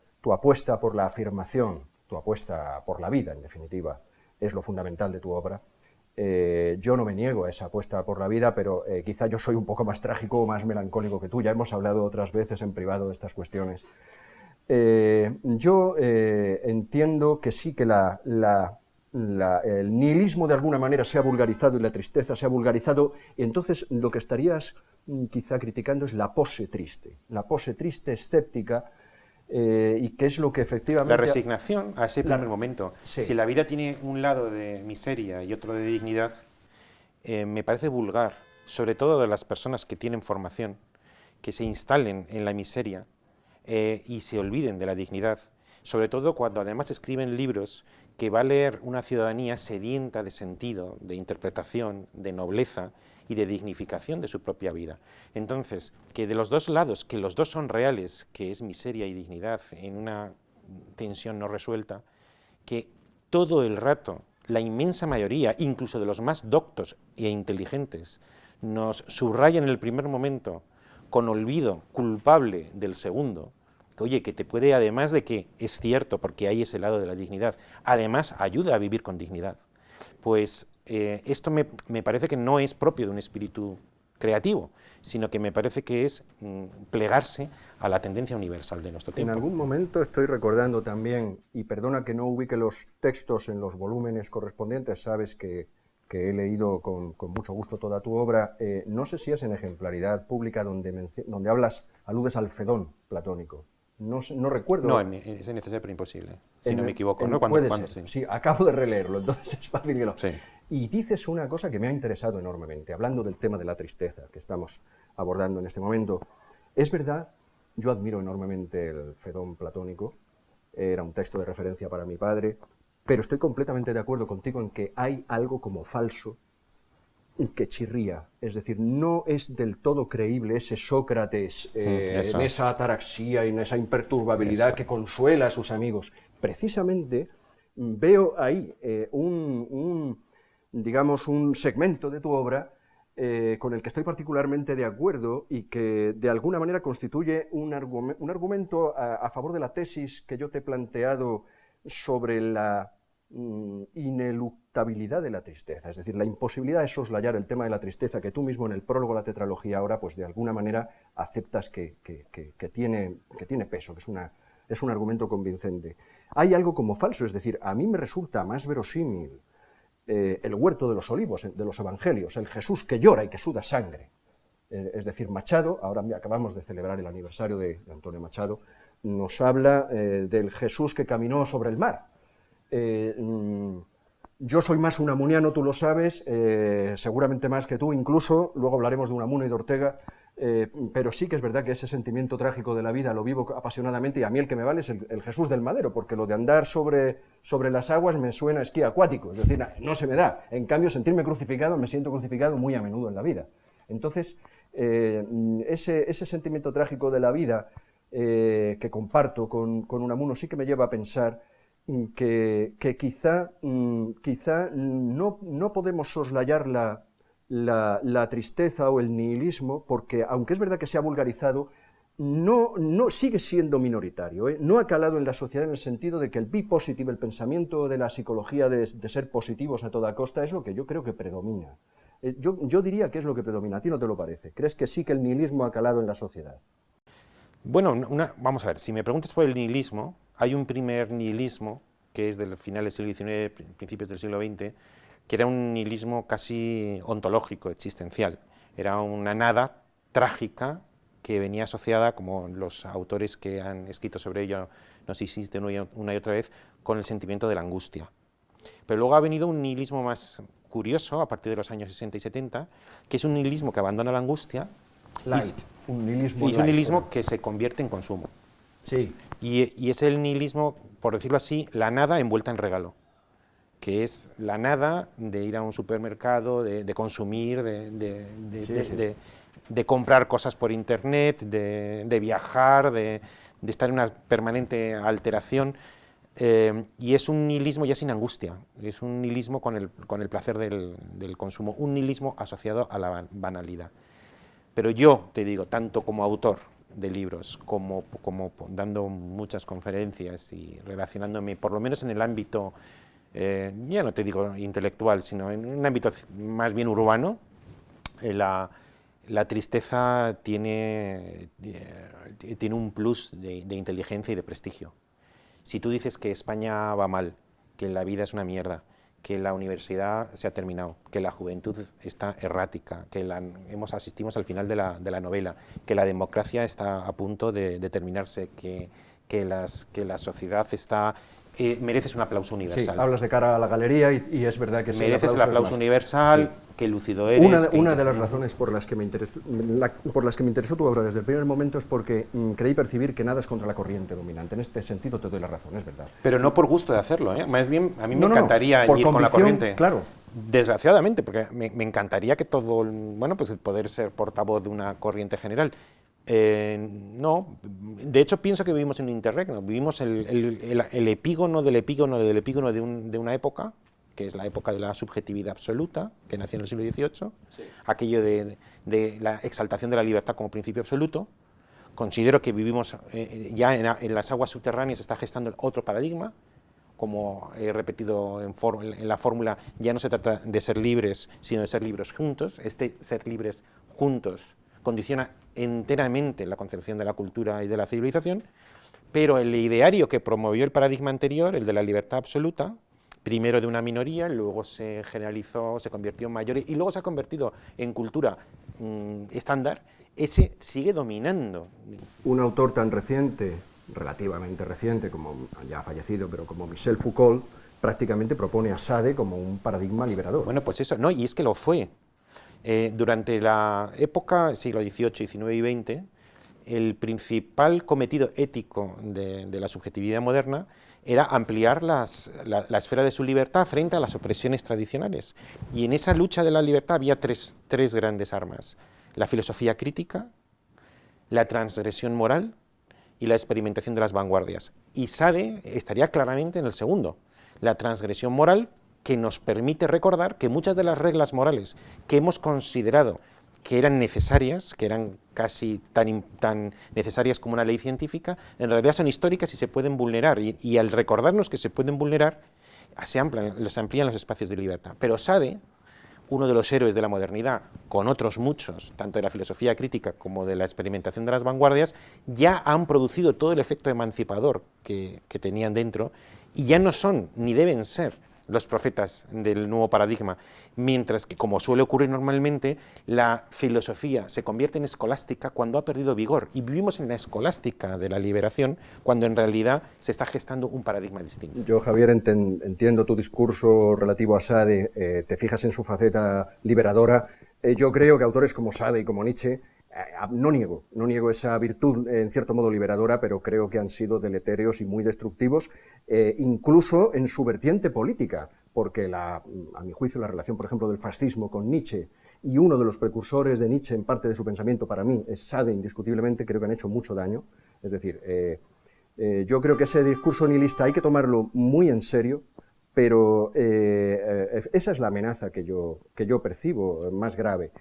por la afirmación, tu apuesta por la vida, en definitiva, es lo fundamental de tu obra. Yo no me niego a esa apuesta por la vida, pero quizá yo soy un poco más trágico o más melancólico que tú. Ya hemos hablado otras veces en privado de estas cuestiones. Yo entiendo que sí que el nihilismo de alguna manera se ha vulgarizado y la tristeza se ha vulgarizado, y entonces lo que estarías quizá criticando es la pose triste escéptica, y que es lo que efectivamente... La resignación a ese primer momento. Sí. Si la vida tiene un lado de miseria y otro de dignidad, me parece vulgar, sobre todo de las personas que tienen formación, que se instalen en la miseria y se olviden de la dignidad, sobre todo cuando además escriben libros que va a leer una ciudadanía sedienta de sentido, de interpretación, de nobleza y de dignificación de su propia vida. Entonces, que de los dos lados, que los dos son reales, que es miseria y dignidad en una tensión no resuelta, que todo el rato, la inmensa mayoría, incluso de los más doctos e inteligentes, nos subrayan en el primer momento con olvido culpable del segundo, que oye, que te puede, además de que es cierto, porque hay ese lado de la dignidad, además ayuda a vivir con dignidad. Pues esto me parece que no es propio de un espíritu creativo, sino que me parece que es plegarse a la tendencia universal de nuestro tiempo. En algún momento estoy recordando también, y perdona que no ubique los textos en los volúmenes correspondientes, sabes que he leído con mucho gusto toda tu obra, no sé si es en Ejemplaridad Pública donde aludes al Fedón platónico. No recuerdo. No, es necesario pero imposible, si no me equivoco, ¿no? Puede ser. Sí, acabo de releerlo, entonces es fácil que lo... Sí. Y dices una cosa que me ha interesado enormemente, hablando del tema de la tristeza que estamos abordando en este momento. Es verdad, yo admiro enormemente el Fedón platónico, era un texto de referencia para mi padre, pero estoy completamente de acuerdo contigo en que hay algo como falso que chirría, es decir, no es del todo creíble ese Sócrates en esa ataraxia y en esa imperturbabilidad que consuela a sus amigos. Precisamente veo ahí digamos, un segmento de tu obra con el que estoy particularmente de acuerdo y que de alguna manera constituye un argumento a favor de la tesis que yo te he planteado sobre la ineluctabilidad de la tristeza, es decir, la imposibilidad de soslayar el tema de la tristeza que tú mismo en el prólogo de la tetralogía ahora, pues de alguna manera aceptas que tiene peso, que es un argumento convincente. Hay algo como falso, es decir, a mí me resulta más verosímil el huerto de los olivos, de los evangelios, el Jesús que llora y que suda sangre. Es decir, Machado, ahora acabamos de celebrar el aniversario de Antonio Machado, nos habla del Jesús que caminó sobre el mar. Yo soy más unamuniano, tú lo sabes, seguramente más que tú, incluso, luego hablaremos de Unamuno y de Ortega, pero sí que es verdad que ese sentimiento trágico de la vida lo vivo apasionadamente, y a mí el que me vale es el Jesús del Madero, porque lo de andar sobre las aguas me suena a esquí acuático, es decir, no se me da. En cambio, sentirme crucificado, me siento crucificado muy a menudo en la vida. Entonces, ese sentimiento trágico de la vida que comparto con Unamuno sí que me lleva a pensar que quizá no podemos soslayar la tristeza o el nihilismo, porque aunque es verdad que se ha vulgarizado, no sigue siendo minoritario, ¿eh? No ha calado en la sociedad en el sentido de que el be positive, el pensamiento de la psicología de ser positivos a toda costa, es lo que yo creo que predomina. Yo diría que es lo que predomina. ¿A ti no te lo parece? ¿Crees que sí que el nihilismo ha calado en la sociedad? Bueno, vamos a ver, si me preguntas por el nihilismo, hay un primer nihilismo, que es del final del siglo XIX, principios del siglo XX, que era un nihilismo casi ontológico, existencial. Era una nada trágica que venía asociada, como los autores que han escrito sobre ello nos insisten una y otra vez, con el sentimiento de la angustia. Pero luego ha venido un nihilismo más curioso, a partir de los años 60 y 70, que es un nihilismo que abandona la angustia, Un nihilismo y es un nihilismo que se convierte en consumo. Sí. Y es el nihilismo, por decirlo así, la nada envuelta en regalo, que es la nada de ir a un supermercado, de consumir, de comprar cosas por internet, de viajar, de estar en una permanente alteración. Y es un nihilismo ya sin angustia, es un nihilismo con el placer del consumo, un nihilismo asociado a la banalidad. Pero yo te digo, tanto como autor de libros, como dando muchas conferencias y relacionándome, por lo menos en el ámbito, ya no te digo intelectual, sino en un ámbito más bien urbano, la tristeza tiene un plus de inteligencia y de prestigio. Si tú dices que España va mal, que la vida es una mierda, que la universidad se ha terminado, que la juventud está errática, que asistimos al final de la novela, que la democracia está a punto de terminarse, que la sociedad está... mereces un aplauso universal. Sí, hablas de cara a la galería y es verdad que sí. Mereces el aplauso universal, sí. Que lúcido eres. Una de las razones por las que me interesó tu obra desde el primer momento es porque creí percibir que nada es contra la corriente dominante. En este sentido te doy la razón, es verdad. Pero no por gusto de hacerlo, ¿eh? Más bien a mí me encantaría ir con la corriente. Claro. Desgraciadamente, porque me encantaría que todo, bueno, pues el poder ser portavoz de una corriente general. No, de hecho pienso que vivimos en un interregno, vivimos el epígono del epígono del epígono de una época, que es la época de la subjetividad absoluta, que nació en el siglo XVIII, sí. Aquello de la exaltación de la libertad como principio absoluto. Considero que vivimos ya en las aguas subterráneas, se está gestando otro paradigma, como he repetido en la fórmula, ya no se trata de ser libres, sino de ser libres juntos. Este ser libres juntos condiciona enteramente la concepción de la cultura y de la civilización, pero el ideario que promovió el paradigma anterior, el de la libertad absoluta, primero de una minoría, luego se generalizó, se convirtió en mayoría y luego se ha convertido en cultura estándar, ese sigue dominando. Un autor tan reciente, relativamente reciente, como ya fallecido, pero como Michel Foucault, prácticamente propone a Sade como un paradigma liberador. Bueno, pues eso, no, y es que lo fue. Durante la época, siglo XVIII, XIX y XX, el principal cometido ético de la subjetividad moderna era ampliar la esfera de su libertad frente a las opresiones tradicionales. Y en esa lucha de la libertad había tres grandes armas: la filosofía crítica, la transgresión moral y la experimentación de las vanguardias. Y Sade estaría claramente en el segundo, la transgresión moral, que nos permite recordar que muchas de las reglas morales que hemos considerado que eran necesarias, que eran casi tan necesarias como una ley científica, en realidad son históricas y se pueden vulnerar, y al recordarnos que se pueden vulnerar, se amplían los espacios de libertad. Pero Sade, uno de los héroes de la modernidad, con otros muchos, tanto de la filosofía crítica como de la experimentación de las vanguardias, ya han producido todo el efecto emancipador que tenían dentro, y ya no son, ni deben ser, los profetas del nuevo paradigma, mientras que, como suele ocurrir normalmente, la filosofía se convierte en escolástica cuando ha perdido vigor, y vivimos en la escolástica de la liberación cuando en realidad se está gestando un paradigma distinto. Yo, Javier, entiendo tu discurso relativo a Sade, te fijas en su faceta liberadora. Yo creo que autores como Sade y como Nietzsche, no niego esa virtud en cierto modo liberadora, pero creo que han sido deletéreos y muy destructivos, incluso en su vertiente política, porque a mi juicio la relación, por ejemplo, del fascismo con Nietzsche, y uno de los precursores de Nietzsche en parte de su pensamiento para mí es Sade, indiscutiblemente, creo que han hecho mucho daño. Es decir, yo creo que ese discurso nihilista hay que tomarlo muy en serio, pero esa es la amenaza que yo percibo más grave.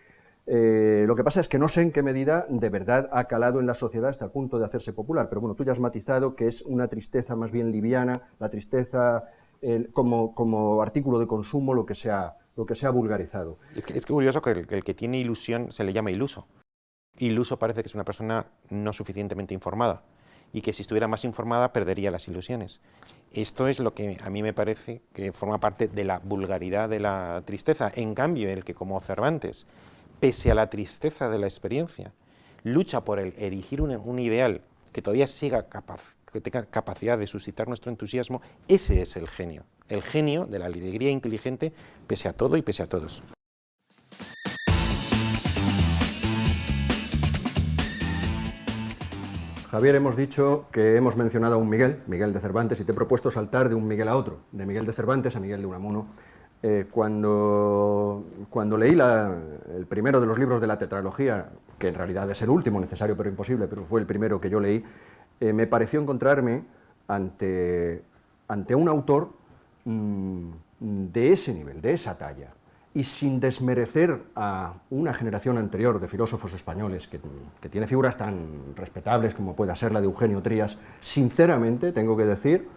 Lo que pasa es que no sé en qué medida de verdad ha calado en la sociedad hasta el punto de hacerse popular, pero bueno, tú ya has matizado que es una tristeza más bien liviana, la tristeza como artículo de consumo, lo que se ha vulgarizado. Es curioso que el que tiene ilusión se le llama iluso. Iluso parece que es una persona no suficientemente informada, y que si estuviera más informada perdería las ilusiones. Esto es lo que a mí me parece que forma parte de la vulgaridad de la tristeza. En cambio, el que, como Cervantes, pese a la tristeza de la experiencia, lucha por erigir un ideal que todavía que tenga capacidad de suscitar nuestro entusiasmo, ese es el genio de la alegría inteligente, pese a todo y pese a todos. Javier, hemos dicho que hemos mencionado a un Miguel de Cervantes, y te he propuesto saltar de un Miguel a otro, de Miguel de Cervantes a Miguel de Unamuno. Cuando leí el primero de los libros de la tetralogía, que en realidad es el último, necesario pero imposible, pero fue el primero que yo leí, me pareció encontrarme ante un autor de ese nivel, de esa talla, y sin desmerecer a una generación anterior de filósofos españoles que tiene figuras tan respetables como pueda ser la de Eugenio Trías. Sinceramente, tengo que decir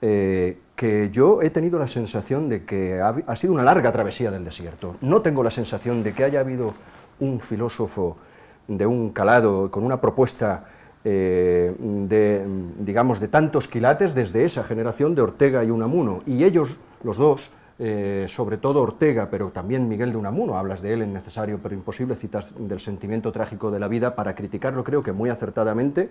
que yo he tenido la sensación de que ha sido una larga travesía del desierto. No tengo la sensación de que haya habido un filósofo de un calado, con una propuesta digamos, de tantos quilates desde esa generación de Ortega y Unamuno. Y ellos, los dos, sobre todo Ortega, pero también Miguel de Unamuno, hablas de él en Necesario pero Imposible, citas del sentimiento trágico de la vida para criticarlo, creo que muy acertadamente.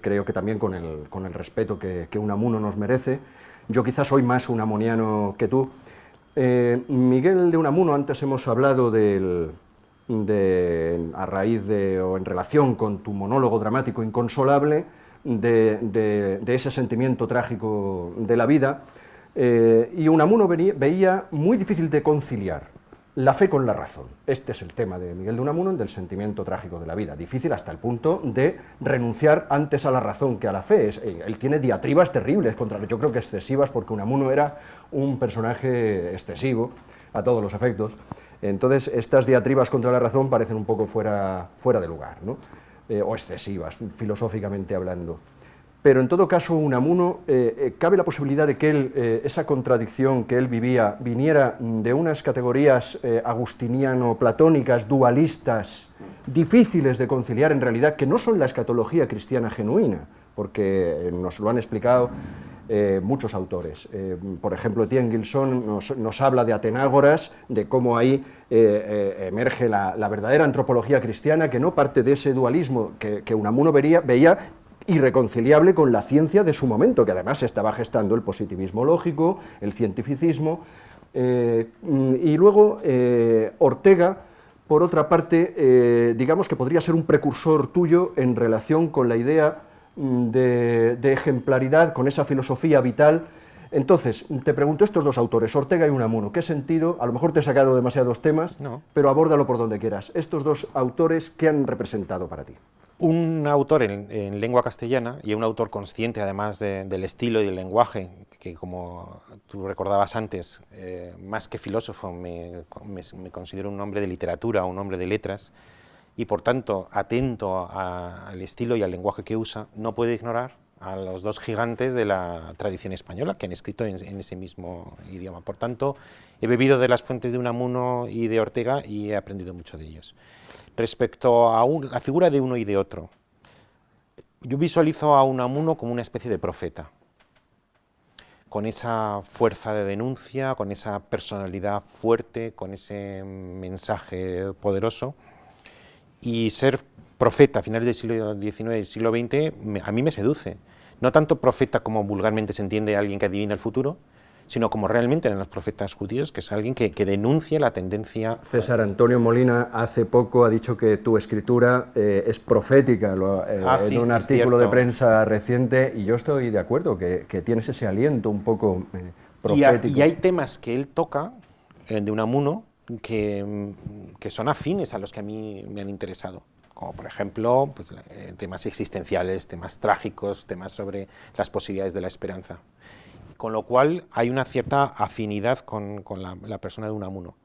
Creo que también con el respeto que Unamuno nos merece. Yo quizás soy más unamuniano que tú. Miguel de Unamuno, antes hemos hablado a raíz de o en relación con tu monólogo dramático inconsolable, de ese sentimiento trágico de la vida, y Unamuno veía muy difícil de conciliar la fe con la razón. Este es el tema de Miguel de Unamuno, del sentimiento trágico de la vida. Difícil hasta el punto de renunciar antes a la razón que a la fe. Él tiene diatribas terribles contra, yo creo que excesivas, porque Unamuno era un personaje excesivo a todos los efectos. Entonces, estas diatribas contra la razón parecen un poco fuera de lugar, ¿no? O excesivas, filosóficamente hablando. Pero en todo caso, Unamuno, cabe la posibilidad de que él, esa contradicción que él vivía, viniera de unas categorías agustiniano-platónicas, dualistas, difíciles de conciliar en realidad, que no son la escatología cristiana genuina, porque nos lo han explicado muchos autores. Por ejemplo, Etienne Gilson nos habla de Atenágoras, de cómo ahí emerge la verdadera antropología cristiana, que no parte de ese dualismo que Unamuno veía irreconciliable con la ciencia de su momento, que además estaba gestando el positivismo lógico, el cientificismo, y luego Ortega, por otra parte, digamos que podría ser un precursor tuyo en relación con la idea de ejemplaridad, con esa filosofía vital. Entonces, te pregunto, estos dos autores, Ortega y Unamuno, ¿qué sentido? A lo mejor te he sacado demasiados temas, no, pero abórdalo por donde quieras. Estos dos autores, ¿qué han representado para ti? Un autor en lengua castellana, y un autor consciente además del estilo y del lenguaje, que como tú recordabas antes, más que filósofo me considero un hombre de literatura, un hombre de letras, y por tanto atento al estilo y al lenguaje que usa, no puede ignorar a los dos gigantes de la tradición española que han escrito en ese mismo idioma. Por tanto, he bebido de las fuentes de Unamuno y de Ortega y he aprendido mucho de ellos. Respecto a la figura de uno y de otro, yo visualizo a Unamuno como una especie de profeta. con esa fuerza de denuncia, con esa personalidad fuerte, con ese mensaje poderoso. Y ser profeta a finales del siglo XIX y siglo XX a mí me seduce. No tanto profeta como vulgarmente se entiende alguien que adivina el futuro, sino como realmente eran los profetas judíos, que es alguien que denuncia la tendencia... César Antonio Molina hace poco ha dicho que tu escritura es profética sí, en un es artículo cierto. de prensa reciente, y yo estoy de acuerdo, que tienes ese aliento un poco profético. Y hay temas que él toca, de Unamuno, que son afines a los que a mí me han interesado, como por ejemplo pues, temas existenciales, temas trágicos, temas sobre las posibilidades de la esperanza. Con lo cual hay una cierta afinidad con la persona de Unamuno.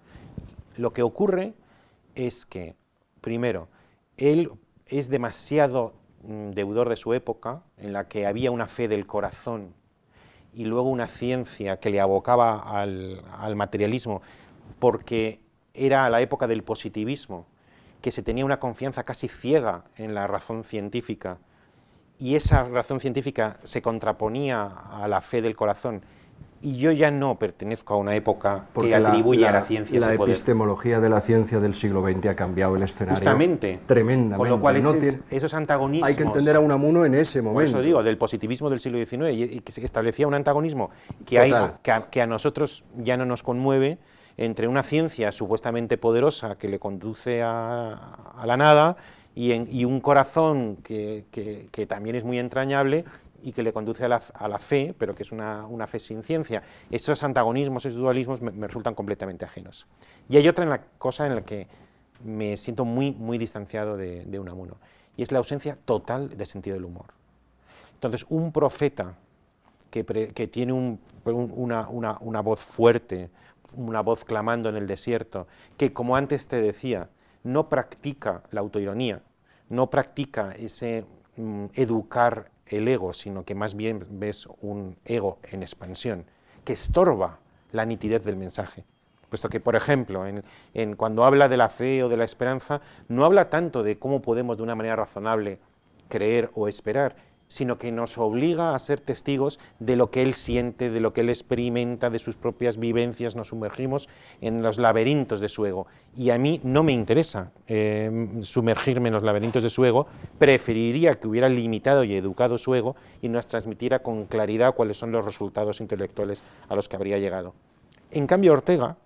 Lo que ocurre es que, primero, él es demasiado deudor de su época, en la que había una fe del corazón y luego una ciencia que le abocaba al materialismo, porque era la época del positivismo, que se tenía una confianza casi ciega en la razón científica, y esa razón científica se contraponía a la fe del corazón, y yo ya no pertenezco a una época que atribuye a la ciencia ese poder. La epistemología de la ciencia del siglo XX ha cambiado el escenario Justamente, tremendamente. con lo cual esos antagonismos... Hay que entender a Unamuno en ese momento. Por eso digo, del positivismo del siglo XIX, y que se establecía un antagonismo que a nosotros ya no nos conmueve, entre una ciencia supuestamente poderosa que le conduce a la nada, y un corazón que también es muy entrañable y que le conduce a la fe, pero que es una fe sin ciencia. Esos antagonismos, esos dualismos me resultan completamente ajenos. Y hay otra cosa en la que me siento muy distanciado de Unamuno, y es la ausencia total de sentido del humor. Entonces, un profeta que tiene una voz fuerte, una voz clamando en el desierto, que, como antes te decía, no practica la autoironía, no practica ese educar el ego, sino que más bien ves un ego en expansión, que estorba la nitidez del mensaje. Puesto que, por ejemplo, cuando habla de la fe o de la esperanza, no habla tanto de cómo podemos de una manera razonable creer o esperar, sino que nos obliga a ser testigos de lo que él siente, de lo que él experimenta, de sus propias vivencias. Nos sumergimos en los laberintos de su ego. Y a mí no me interesa sumergirme en los laberintos de su ego, preferiría que hubiera limitado y educado su ego y nos transmitiera con claridad cuáles son los resultados intelectuales a los que habría llegado. En cambio, Ortega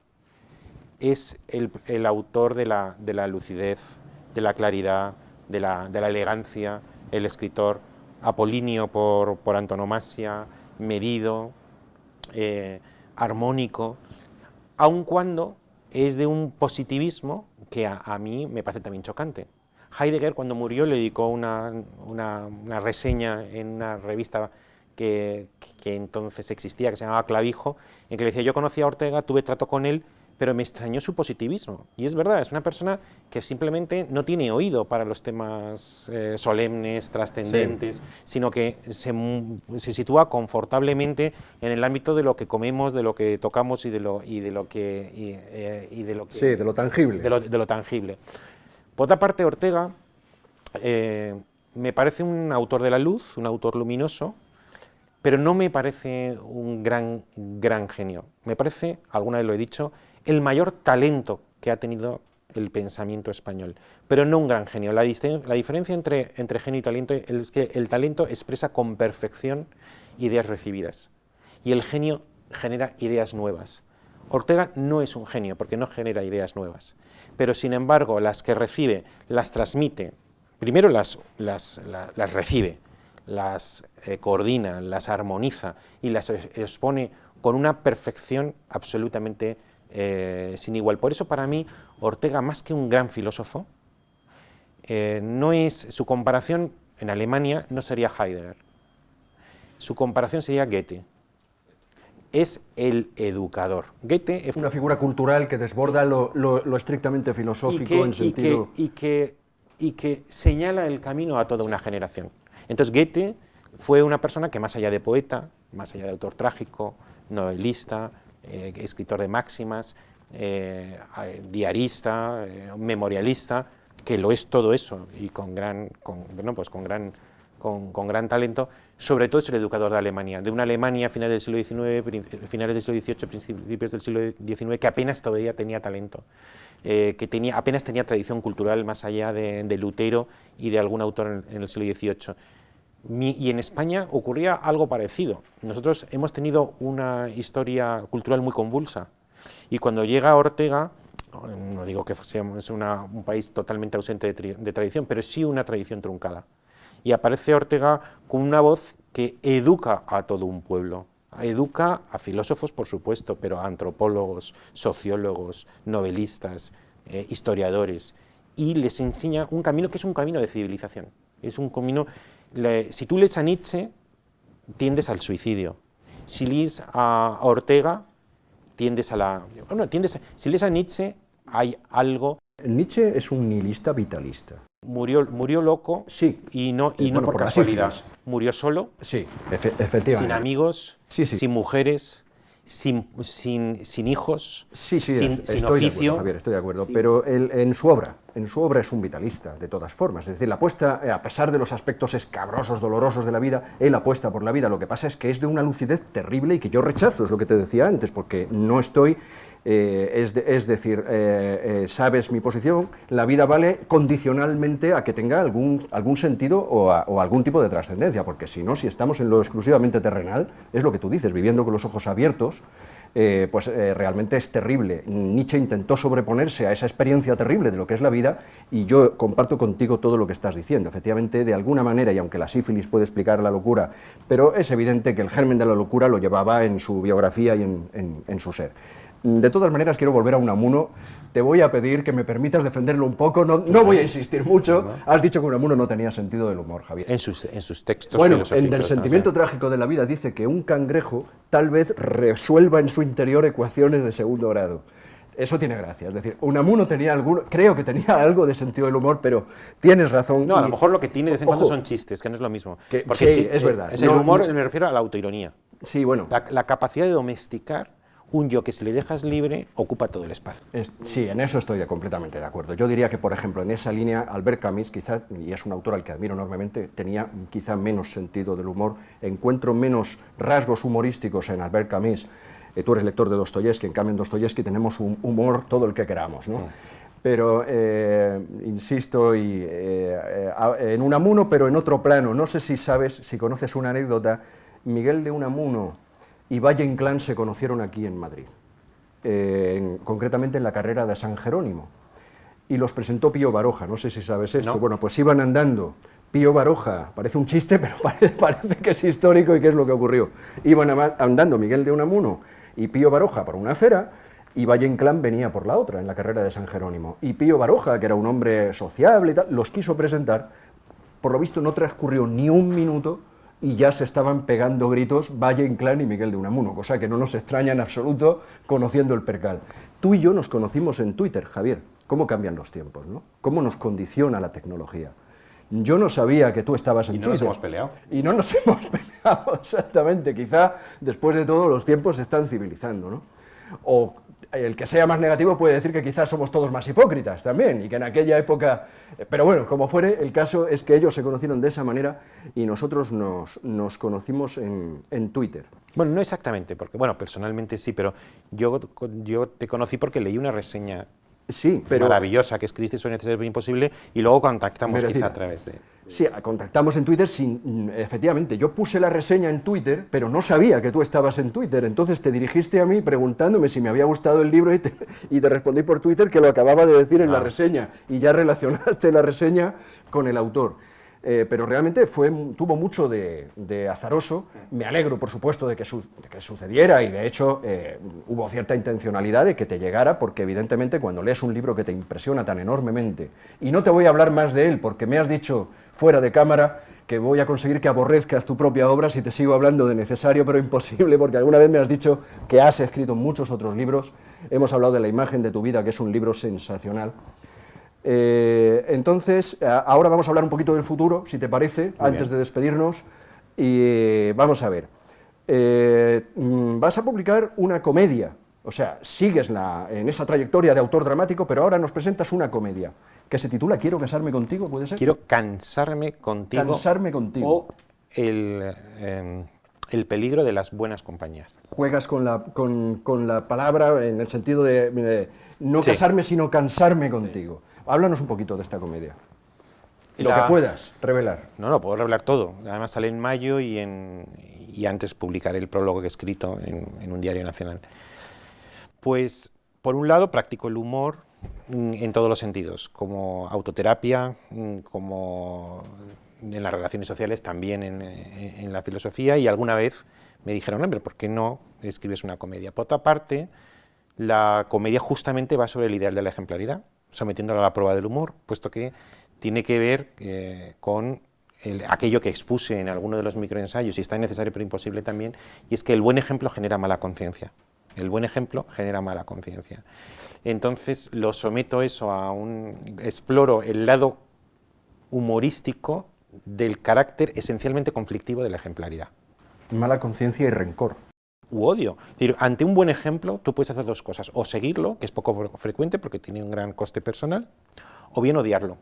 es el autor de la lucidez, de la claridad, de la elegancia, el escritor apolíneo por antonomasia, medido, armónico, aun cuando es de un positivismo que a mí me parece también chocante. Heidegger, cuando murió, le dedicó una reseña en una revista que entonces existía, que se llamaba Clavijo, en que le decía: yo conocí a Ortega, tuve trato con él, pero me extrañó su positivismo. Y es verdad, es una persona que simplemente no tiene oído para los temas solemnes, trascendentes, sí, sino que se sitúa confortablemente en el ámbito de lo que comemos, de lo que tocamos y de lo tangible. De lo tangible. Por otra parte, Ortega me parece un autor de la luz, un autor luminoso, pero no me parece un gran genio. Me parece, alguna vez lo he dicho, el mayor talento que ha tenido el pensamiento español, pero no un gran genio. La diferencia entre genio y talento es que el talento expresa con perfección ideas recibidas, y el genio genera ideas nuevas. Ortega no es un genio porque no genera ideas nuevas, pero sin embargo las que recibe las transmite, primero las recibe, las coordina, las armoniza y las expone con una perfección absolutamente sin igual. Por eso, para mí, Ortega, más que un gran filósofo, no es, su comparación en Alemania no sería Heidegger, su comparación sería Goethe. Es el educador. Goethe es una figura cultural que desborda lo estrictamente filosófico en sentido... Y que señala el camino a toda una generación. Entonces, Goethe fue una persona que, más allá de poeta, más allá de autor trágico, novelista, escritor de máximas, diarista, memorialista, que lo es todo eso, y con gran con gran talento, sobre todo es el educador de Alemania, de una Alemania a finales del siglo XIX, finales del siglo XVIII, principios del siglo XIX, que apenas todavía tenía talento, que apenas tenía tradición cultural más allá de Lutero y de algún autor en el siglo XVIII. Y en España ocurría algo parecido. Nosotros hemos tenido una historia cultural muy convulsa, y cuando llega Ortega, no digo que seamos un país totalmente ausente de tradición, pero sí una tradición truncada. Y aparece Ortega con una voz que educa a todo un pueblo, educa a filósofos, por supuesto, pero a antropólogos, sociólogos, novelistas, historiadores, y les enseña un camino que es un camino de civilización. Es un camino, si tú lees a Nietzsche, tiendes al suicidio. Si lees a Ortega, tiendes a la... Bueno, si lees a Nietzsche, hay algo... Nietzsche es un nihilista vitalista. Murió loco, sí, y no por casualidad. Murió solo, sí, efectivamente. Sin amigos, sí, sí. Sin mujeres, sin hijos, sí, sin estoy oficio. De acuerdo, Javier, estoy de acuerdo, sí. Pero él, en su obra es un vitalista, de todas formas. Es decir, la apuesta, a pesar de los aspectos escabrosos, dolorosos de la vida, él apuesta por la vida. Lo que pasa es que es de una lucidez terrible y que yo rechazo, es lo que te decía antes, porque no estoy... es decir, sabes mi posición, la vida vale condicionalmente a que tenga algún sentido o algún tipo de trascendencia, porque si no, si estamos en lo exclusivamente terrenal, es lo que tú dices, viviendo con los ojos abiertos, realmente es terrible. Nietzsche intentó sobreponerse a esa experiencia terrible de lo que es la vida, y yo comparto contigo todo lo que estás diciendo. Efectivamente, de alguna manera, y aunque la sífilis puede explicar la locura, pero es evidente que el germen de la locura lo llevaba en su biografía y en su ser. De todas maneras, quiero volver a Unamuno. Te voy a pedir que me permitas defenderlo un poco, no voy a insistir mucho. Has dicho que Unamuno no tenía sentido del humor, Javier. En sus textos bueno, filosóficos. En El sentimiento trágico de la vida dice que un cangrejo tal vez resuelva en su interior ecuaciones de segundo grado. Eso tiene gracia, es decir, Unamuno creo que tenía algo de sentido del humor, pero tienes razón. No, a lo mejor lo que tiene de vez en cuando son chistes, que no es lo mismo. Porque sí, es verdad. El humor, me refiero a la autoironía. Sí, bueno. La capacidad de domesticar un yo que, si le dejas libre, ocupa todo el espacio. Sí, en eso estoy completamente de acuerdo. Yo diría que, por ejemplo, en esa línea, Albert Camus, quizá, y es un autor al que admiro enormemente, tenía quizá menos sentido del humor. Encuentro menos rasgos humorísticos en Albert Camus. Tú eres lector de Dostoyevsky, en cambio en Dostoyevsky tenemos un humor todo el que queramos, ¿no? Pero, insisto, en Unamuno, pero en otro plano. No sé si conoces una anécdota. Miguel de Unamuno y Valle Inclán se conocieron aquí en Madrid, concretamente en la carrera de San Jerónimo, y los presentó Pío Baroja. No sé si sabes esto. No. Bueno, pues iban andando. Pío Baroja, parece un chiste, pero parece que es histórico y que es lo que ocurrió. Iban andando Miguel de Unamuno y Pío Baroja por una acera, y Valle Inclán venía por la otra, en la carrera de San Jerónimo. Y Pío Baroja, que era un hombre sociable y tal, los quiso presentar. Por lo visto no transcurrió ni un minuto y ya se estaban pegando gritos Valle Inclán y Miguel de Unamuno, cosa que no nos extraña en absoluto, conociendo el percal. Tú y yo nos conocimos en Twitter, Javier. ¿Cómo cambian los tiempos, no? ¿Cómo nos condiciona la tecnología? Yo no sabía que tú estabas en Twitter. Y no nos hemos peleado. Y no nos hemos peleado, exactamente. Quizá, después de todo, los tiempos se están civilizando, ¿no? O el que sea más negativo puede decir que quizás somos todos más hipócritas también, y que en aquella época... Pero bueno, como fuere, el caso es que ellos se conocieron de esa manera y nosotros nos conocimos en Twitter. Bueno, no exactamente, porque, bueno, personalmente sí, pero yo te conocí porque leí una reseña maravillosa que escribiste sobre Necesario pero Imposible, y luego contactamos quizá a través de... Sí, contactamos en Twitter, efectivamente, yo puse la reseña en Twitter, pero no sabía que tú estabas en Twitter, entonces te dirigiste a mí preguntándome si me había gustado el libro y te respondí por Twitter que lo acababa de decir en la reseña, y ya relacionaste la reseña con el autor. Pero realmente tuvo mucho de azaroso. Me alegro, por supuesto, de que sucediera, y de hecho hubo cierta intencionalidad de que te llegara, porque evidentemente cuando lees un libro que te impresiona tan enormemente, y no te voy a hablar más de él porque me has dicho fuera de cámara que voy a conseguir que aborrezcas tu propia obra si te sigo hablando de Necesario pero Imposible, porque alguna vez me has dicho que has escrito muchos otros libros. Hemos hablado de La imagen de tu vida, que es un libro sensacional. Entonces, ahora vamos a hablar un poquito del futuro, si te parece, antes de despedirnos, y vamos a ver. Vas a publicar una comedia, o sea, sigues en esa trayectoria de autor dramático, pero ahora nos presentas una comedia. que se titula Quiero casarme contigo, ¿puede ser? Quiero cansarme contigo. Cansarme contigo. O el peligro de las buenas compañías. Juegas con la palabra en el sentido de no Sí. casarme, sino cansarme contigo. Háblanos un poquito de esta comedia. Lo que puedas revelar. No, puedo revelar todo. Además sale en mayo y antes publicaré el prólogo que he escrito en un diario nacional. Pues, por un lado, practico el humor en todos los sentidos, como autoterapia, como en las relaciones sociales, también en la filosofía, y alguna vez me dijeron, hombre, ¿por qué no escribes una comedia? Por otra parte, la comedia justamente va sobre el ideal de la ejemplaridad, sometiéndola a la prueba del humor, puesto que tiene que ver con aquello que expuse en alguno de los microensayos, y está necesario pero imposible también, y es que el buen ejemplo genera mala conciencia. El buen ejemplo genera mala conciencia. Entonces lo someto eso exploro el lado humorístico del carácter esencialmente conflictivo de la ejemplaridad. Mala conciencia y rencor. U odio. Ante un buen ejemplo tú puedes hacer dos cosas, o seguirlo, que es poco frecuente porque tiene un gran coste personal, o bien odiarlo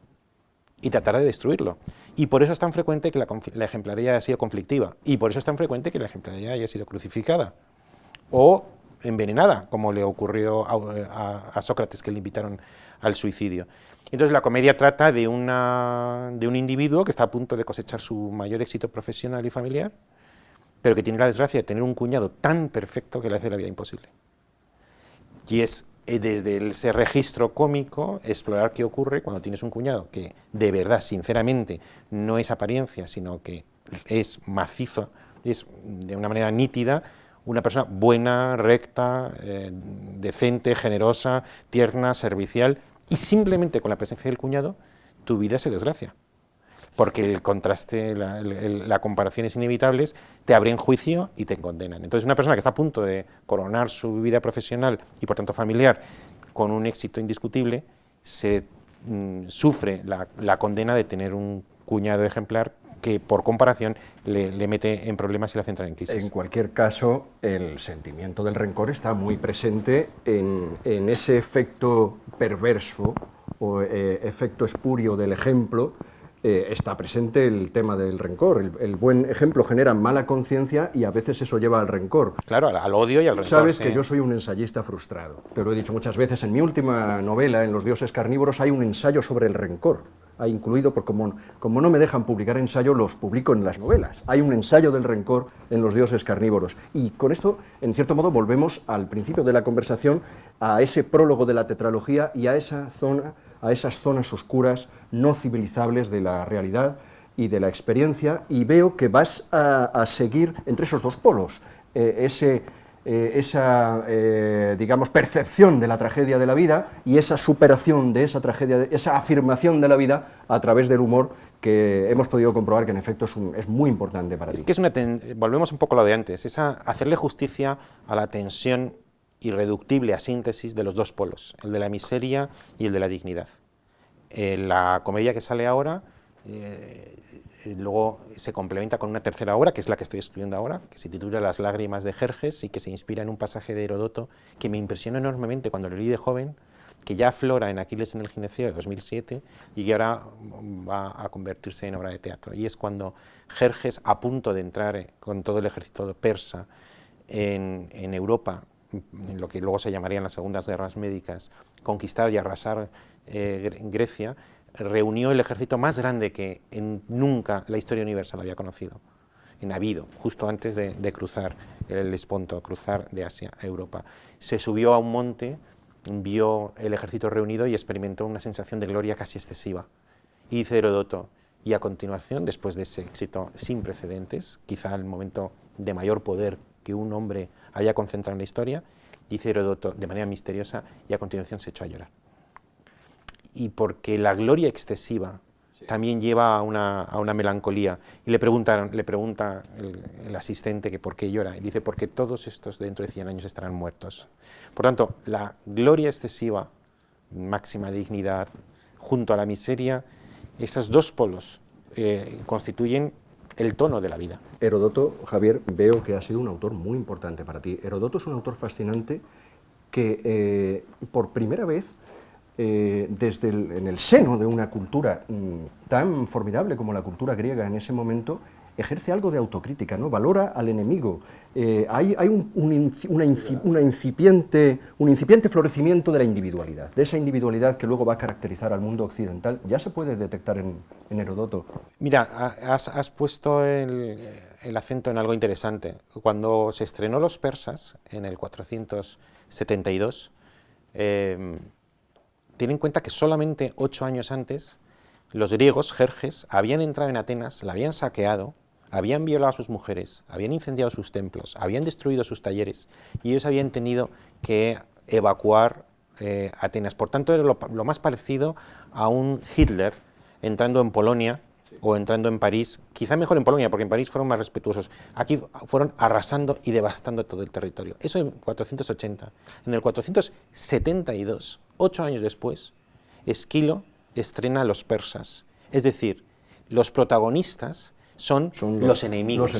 y tratar de destruirlo. Y por eso es tan frecuente que la ejemplaridad haya sido conflictiva, y por eso es tan frecuente que la ejemplaridad haya sido crucificada o envenenada, como le ocurrió a Sócrates, que le invitaron al suicidio. Entonces la comedia trata de un individuo que está a punto de cosechar su mayor éxito profesional y familiar, pero que tiene la desgracia de tener un cuñado tan perfecto que le hace la vida imposible. Y es desde ese registro cómico explorar qué ocurre cuando tienes un cuñado que de verdad, sinceramente, no es apariencia, sino que es macizo, es de una manera nítida, una persona buena, recta, decente, generosa, tierna, servicial, y simplemente con la presencia del cuñado tu vida se desgracia. Porque el contraste, la comparación es inevitables, te abren juicio y te condenan. Entonces una persona que está a punto de coronar su vida profesional y por tanto familiar con un éxito indiscutible, sufre la condena de tener un cuñado ejemplar que por comparación le mete en problemas y le hace entrar en crisis. En cualquier caso, el sentimiento del rencor está muy presente en ese efecto perverso o efecto espurio del ejemplo. Está presente el tema del rencor. El buen ejemplo genera mala conciencia y a veces eso lleva al rencor. Claro, al odio y al rencor. Sabes sí. que yo soy un ensayista frustrado. Te lo he dicho muchas veces. En mi última novela, En los dioses carnívoros, hay un ensayo sobre el rencor. Ha incluido, porque como no me dejan publicar ensayo, los publico en las novelas. Hay un ensayo del rencor en los dioses carnívoros. Y con esto, en cierto modo, volvemos al principio de la conversación, a ese prólogo de la tetralogía y a esas zonas oscuras no civilizables de la realidad y de la experiencia, y veo que vas a seguir entre esos dos polos, esa digamos, percepción de la tragedia de la vida y esa superación de esa tragedia, esa afirmación de la vida a través del humor, que hemos podido comprobar que en efecto es muy importante para ti. Es que volvemos un poco a lo de antes, es hacerle justicia a la tensión irreductible a síntesis de los dos polos, el de la miseria y el de la dignidad. La comedia que sale ahora luego se complementa con una tercera obra, que es la que estoy escribiendo ahora, que se titula Las lágrimas de Jerjes y que se inspira en un pasaje de Heródoto que me impresionó enormemente cuando lo leí de joven, que ya aflora en Aquiles en el Gineceo de 2007 y que ahora va a convertirse en obra de teatro. Y es cuando Jerjes, a punto de entrar con todo el ejército persa en Europa, en lo que luego se llamarían las segundas guerras médicas, conquistar y arrasar Grecia, reunió el ejército más grande que nunca la historia universal había conocido, en Abido, justo antes de cruzar el Helesponto, cruzar de Asia a Europa. Se subió a un monte, vio el ejército reunido y experimentó una sensación de gloria casi excesiva. Y dice Heródoto, y a continuación, después de ese éxito sin precedentes, quizá el momento de mayor poder que un hombre haya concentrado en la historia, dice Heródoto de manera misteriosa, y a continuación se echó a llorar. Y porque la gloria excesiva también lleva a una melancolía. Y le pregunta el asistente que por qué llora. Y dice, porque todos estos dentro de 100 años estarán muertos. Por tanto, la gloria excesiva, máxima dignidad, junto a la miseria, esos dos polos constituyen el tono de la vida. Heródoto, Javier, veo que ha sido un autor muy importante para ti. Heródoto es un autor fascinante que por primera vez en el seno de una cultura tan formidable como la cultura griega en ese momento, ejerce algo de autocrítica, ¿no? Valora al enemigo. Hay un incipiente florecimiento de la individualidad, de esa individualidad que luego va a caracterizar al mundo occidental. Ya se puede detectar en Heródoto. Mira, has puesto el acento en algo interesante. Cuando se estrenó Los persas, en el 472, ten en cuenta que solamente 8 años antes, los griegos, Jerjes, habían entrado en Atenas, la habían saqueado, habían violado a sus mujeres, habían incendiado sus templos, habían destruido sus talleres, y ellos habían tenido que evacuar Atenas. Por tanto, era lo más parecido a un Hitler entrando en Polonia o entrando en París, quizá mejor en Polonia, porque en París fueron más respetuosos. Aquí fueron arrasando y devastando todo el territorio. Eso en 480. En el 472, 8 años después, Esquilo estrena Los persas. Es decir, los protagonistas son los enemigos.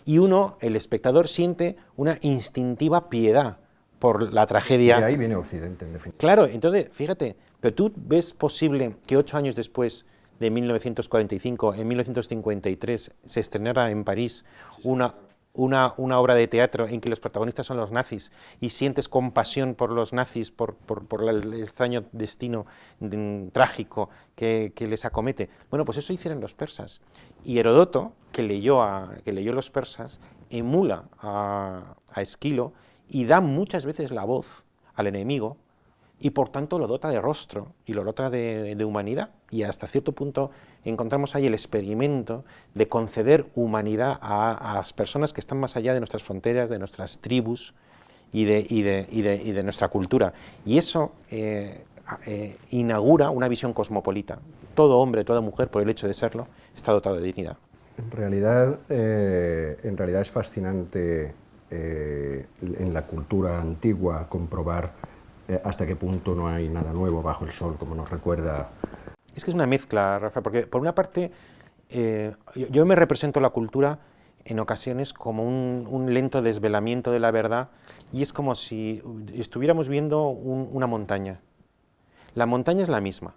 Y uno, el espectador, siente una instintiva piedad por la tragedia. Y ahí viene Occidente, en definitiva. Claro, entonces, fíjate, pero tú ves posible que 8 años después de 1945, en 1953, se estrenara en París una obra de teatro en que los protagonistas son los nazis y sientes compasión por los nazis, por el extraño destino trágico que les acomete. Bueno, pues eso hicieron los persas. Y Heródoto, que leyó Los persas, emula a Esquilo y da muchas veces la voz al enemigo, y por tanto lo dota de rostro y lo dota de humanidad, y hasta cierto punto encontramos ahí el experimento de conceder humanidad a las personas que están más allá de nuestras fronteras, de nuestras tribus y de nuestra cultura. Y eso inaugura una visión cosmopolita. Todo hombre, toda mujer, por el hecho de serlo, está dotado de dignidad. En realidad es fascinante en la cultura antigua comprobar hasta qué punto no hay nada nuevo bajo el sol, como nos recuerda. Es que es una mezcla, Rafa, porque por una parte yo me represento la cultura en ocasiones como un lento desvelamiento de la verdad, y es como si estuviéramos viendo una montaña. La montaña es la misma,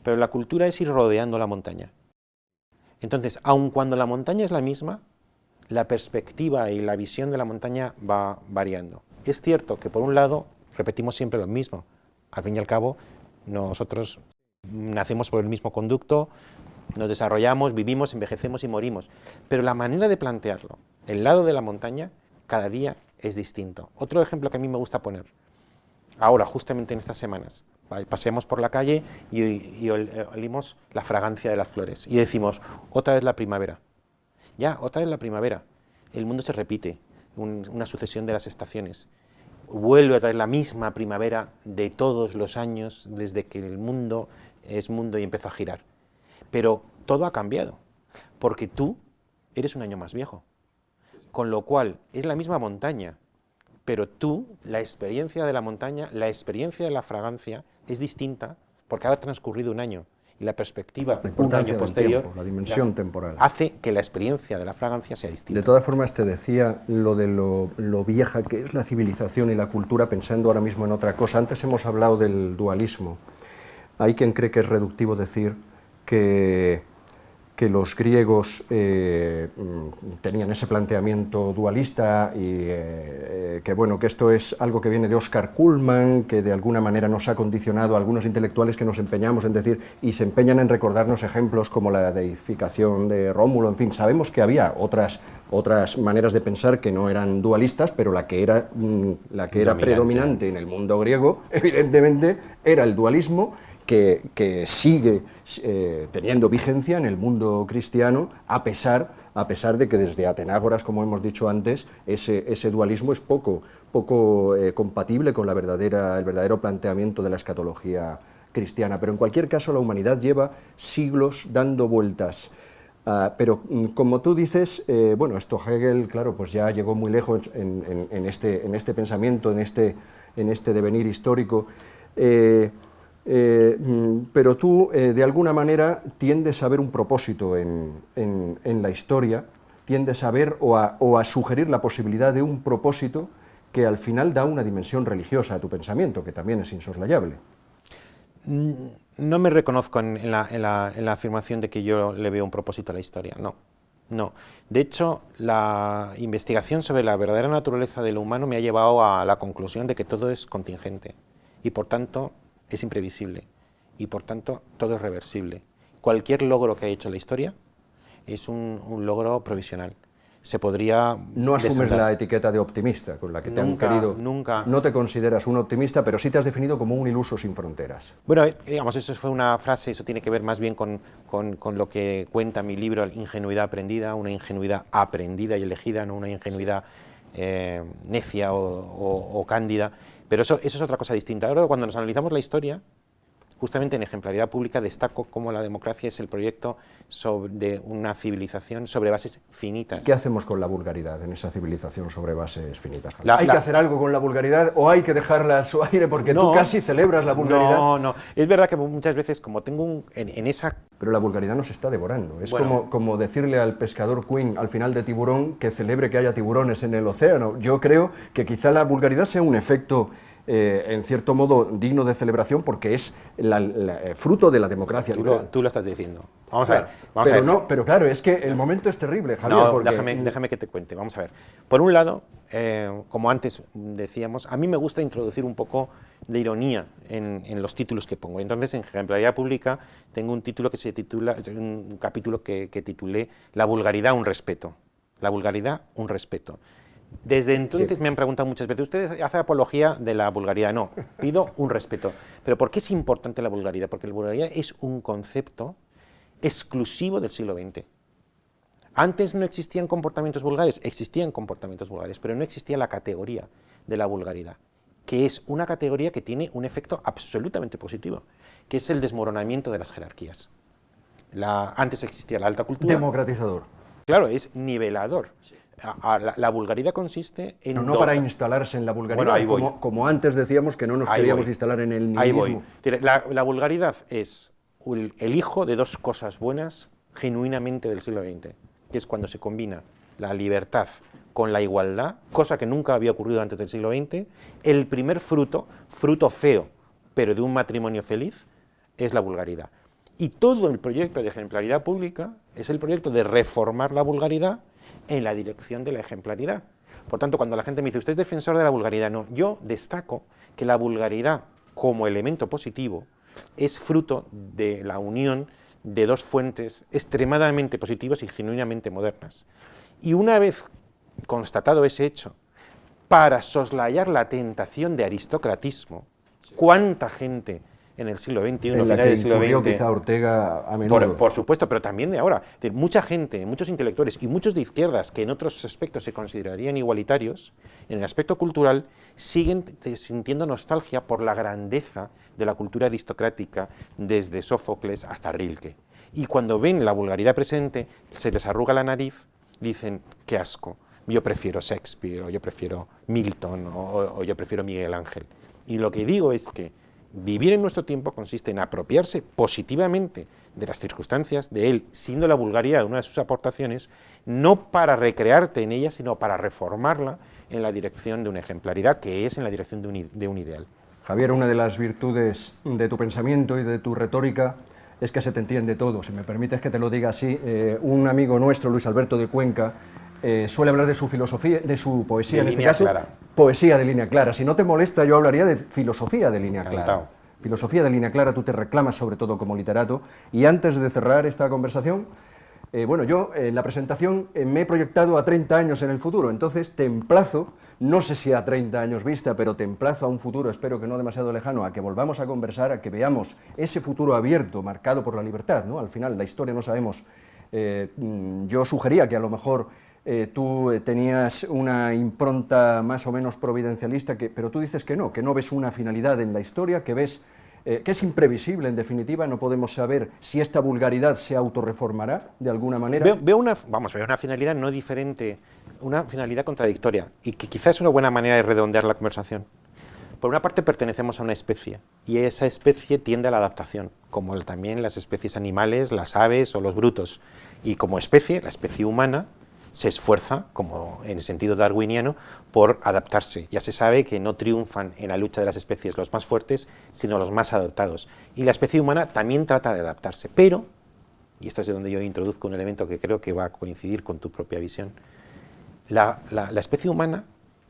pero la cultura es ir rodeando la montaña. Entonces, aun cuando la montaña es la misma, la perspectiva y la visión de la montaña va variando. Es cierto que por un lado repetimos siempre lo mismo. Al fin y al cabo, nosotros nacemos por el mismo conducto, nos desarrollamos, vivimos, envejecemos y morimos. Pero la manera de plantearlo, el lado de la montaña, cada día es distinto. Otro ejemplo que a mí me gusta poner, ahora, justamente en estas semanas, paseamos por la calle y olimos la fragancia de las flores y decimos, otra vez la primavera. Ya, otra vez la primavera. El mundo se repite, una sucesión de las estaciones. Vuelve a traer la misma primavera de todos los años desde que el mundo es mundo y empezó a girar. Pero todo ha cambiado, porque tú eres un año más viejo, con lo cual es la misma montaña, pero tú, la experiencia de la montaña, la experiencia de la fragancia es distinta porque ha transcurrido un año. Y la perspectiva un año posterior, tiempo, la dimensión temporal, hace que la experiencia de la fragancia sea distinta. De todas formas, te decía lo de lo vieja que es la civilización y la cultura, pensando ahora mismo en otra cosa. Antes hemos hablado del dualismo. Hay quien cree que es reductivo decir que los griegos tenían ese planteamiento dualista y que esto es algo que viene de Oscar Cullmann, que de alguna manera nos ha condicionado a algunos intelectuales que nos empeñamos en decir, y se empeñan en recordarnos ejemplos como la deificación de Rómulo. En fin, sabemos que había otras maneras de pensar que no eran dualistas, pero la que era predominante en el mundo griego, evidentemente, era el dualismo, que sigue teniendo vigencia en el mundo cristiano, a pesar de que desde Atenágoras, como hemos dicho antes, ese dualismo es poco compatible con el verdadero planteamiento de la escatología cristiana. Pero en cualquier caso, la humanidad lleva siglos dando vueltas. Pero como tú dices, esto Hegel, claro, pues ya llegó muy lejos en este pensamiento, en este devenir histórico. Pero tú, de alguna manera, tiendes a ver un propósito en la historia, tiendes a ver o a sugerir la posibilidad de un propósito que al final da una dimensión religiosa a tu pensamiento, que también es insoslayable. No me reconozco en la afirmación de que yo le veo un propósito a la historia, no. No. De hecho, la investigación sobre la verdadera naturaleza de lo humano me ha llevado a la conclusión de que todo es contingente y por tanto es imprevisible y por tanto todo es reversible. Cualquier logro que ha hecho la historia es un logro provisional. Se podría No asumes desandar. la etiqueta de optimista con la que te Nunca, han querido. nunca. No te consideras un optimista, pero sí te has definido como un iluso sin fronteras. Bueno, digamos, eso fue una frase, eso tiene que ver más bien con lo que cuenta mi libro, Ingenuidad aprendida, una ingenuidad aprendida y elegida, no una ingenuidad necia o cándida, pero eso es otra cosa distinta. Ahora, cuando nos analizamos la historia, justamente en Ejemplaridad Pública destaco cómo la democracia es el proyecto de una civilización sobre bases finitas. ¿Qué hacemos con la vulgaridad en esa civilización sobre bases finitas? ¿Hay que hacer algo con la vulgaridad o hay que dejarla a su aire porque tú casi celebras la vulgaridad? No. Es verdad que muchas veces, como tengo en esa... Pero la vulgaridad nos está devorando. Es bueno, como decirle al pescador Quinn al final de Tiburón que celebre que haya tiburones en el océano. Yo creo que quizá la vulgaridad sea un efecto en cierto modo digno de celebración porque es fruto de la democracia. Tú lo estás diciendo. Vamos claro, a ver. Pero claro, es que el momento es terrible, Javier. No, porque... déjame que te cuente. Vamos a ver. Por un lado, como antes decíamos, a mí me gusta introducir un poco de ironía en los títulos que pongo. Entonces, en Ejemplaridad Pública tengo un título que se titula, un capítulo que titulé La vulgaridad, un respeto. La vulgaridad, un respeto. Desde entonces me han preguntado muchas veces, ¿usted hace apología de la vulgaridad? No, pido un respeto. ¿Pero por qué es importante la vulgaridad? Porque la vulgaridad es un concepto exclusivo del siglo XX. Antes no existían comportamientos vulgares, existían comportamientos vulgares, pero no existía la categoría de la vulgaridad, que es una categoría que tiene un efecto absolutamente positivo, que es el desmoronamiento de las jerarquías. Antes existía la alta cultura. Democratizador. Claro, es nivelador. La vulgaridad consiste en... No para instalarse en la vulgaridad, bueno, como antes decíamos que no nos queríamos instalar en el nihilismo. La vulgaridad es el hijo de dos cosas buenas genuinamente del siglo XX, que es cuando se combina la libertad con la igualdad, cosa que nunca había ocurrido antes del siglo XX. El primer fruto feo, pero de un matrimonio feliz, es la vulgaridad. Y todo el proyecto de Ejemplaridad Pública es el proyecto de reformar la vulgaridad en la dirección de la ejemplaridad. Por tanto, cuando la gente me dice, ¿usted es defensor de la vulgaridad? No, yo destaco que la vulgaridad como elemento positivo es fruto de la unión de dos fuentes extremadamente positivas y genuinamente modernas. Y una vez constatado ese hecho, para soslayar la tentación de aristocratismo, ¿cuánta gente en el siglo XXI, en la finales del siglo XX, quizá Ortega a menudo? Por supuesto, pero también de ahora. Mucha gente, muchos intelectuales y muchos de izquierdas que en otros aspectos se considerarían igualitarios, en el aspecto cultural siguen sintiendo nostalgia por la grandeza de la cultura aristocrática desde Sófocles hasta Rilke. Y cuando ven la vulgaridad presente, se les arruga la nariz, dicen, qué asco, yo prefiero Shakespeare, o yo prefiero Milton, o yo prefiero Miguel Ángel. Y lo que digo es que vivir en nuestro tiempo consiste en apropiarse positivamente de las circunstancias de él, siendo la vulgaridad una de sus aportaciones, no para recrearte en ella, sino para reformarla en la dirección de una ejemplaridad, que es en la dirección de un ideal. Javier, una de las virtudes de tu pensamiento y de tu retórica es que se te entiende todo. Si me permites que te lo diga así, un amigo nuestro, Luis Alberto de Cuenca, suele hablar de su filosofía, de su poesía, en este caso, poesía de línea clara. Si no te molesta, yo hablaría de filosofía de línea clara. Filosofía de línea clara, tú te reclamas sobre todo como literato. Y antes de cerrar esta conversación, bueno, yo en la presentación me he proyectado a 30 años en el futuro, entonces te emplazo, no sé si a 30 años vista, pero te emplazo a un futuro, espero que no demasiado lejano, a que volvamos a conversar, a que veamos ese futuro abierto, marcado por la libertad, ¿no? Al final, la historia no sabemos. Yo sugería que a lo mejor tú tenías una impronta más o menos providencialista, pero tú dices que no ves una finalidad en la historia, que ves que es imprevisible, en definitiva, no podemos saber si esta vulgaridad se autorreformará de alguna manera. Veo una finalidad no diferente, una finalidad contradictoria, y que quizás es una buena manera de redondear la conversación. Por una parte pertenecemos a una especie, y esa especie tiende a la adaptación, como también las especies animales, las aves o los brutos. Y como especie, la especie humana, se esfuerza, como en el sentido darwiniano, por adaptarse. Ya se sabe que no triunfan en la lucha de las especies los más fuertes, sino los más adaptados. Y la especie humana también trata de adaptarse, pero, y esto es de donde yo introduzco un elemento que creo que va a coincidir con tu propia visión, la especie humana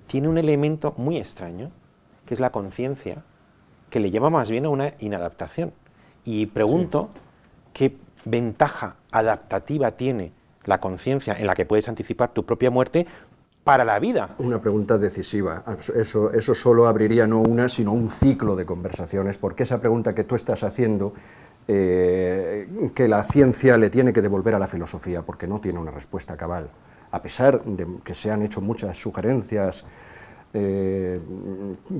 tiene un elemento muy extraño, que es la conciencia, que le lleva más bien a una inadaptación. Y pregunto, ¿qué ventaja adaptativa tiene la conciencia en la que puedes anticipar tu propia muerte para la vida? Una pregunta decisiva. Eso solo abriría no una, sino un ciclo de conversaciones, porque esa pregunta que tú estás haciendo, que la ciencia le tiene que devolver a la filosofía, porque no tiene una respuesta cabal, a pesar de que se han hecho muchas sugerencias,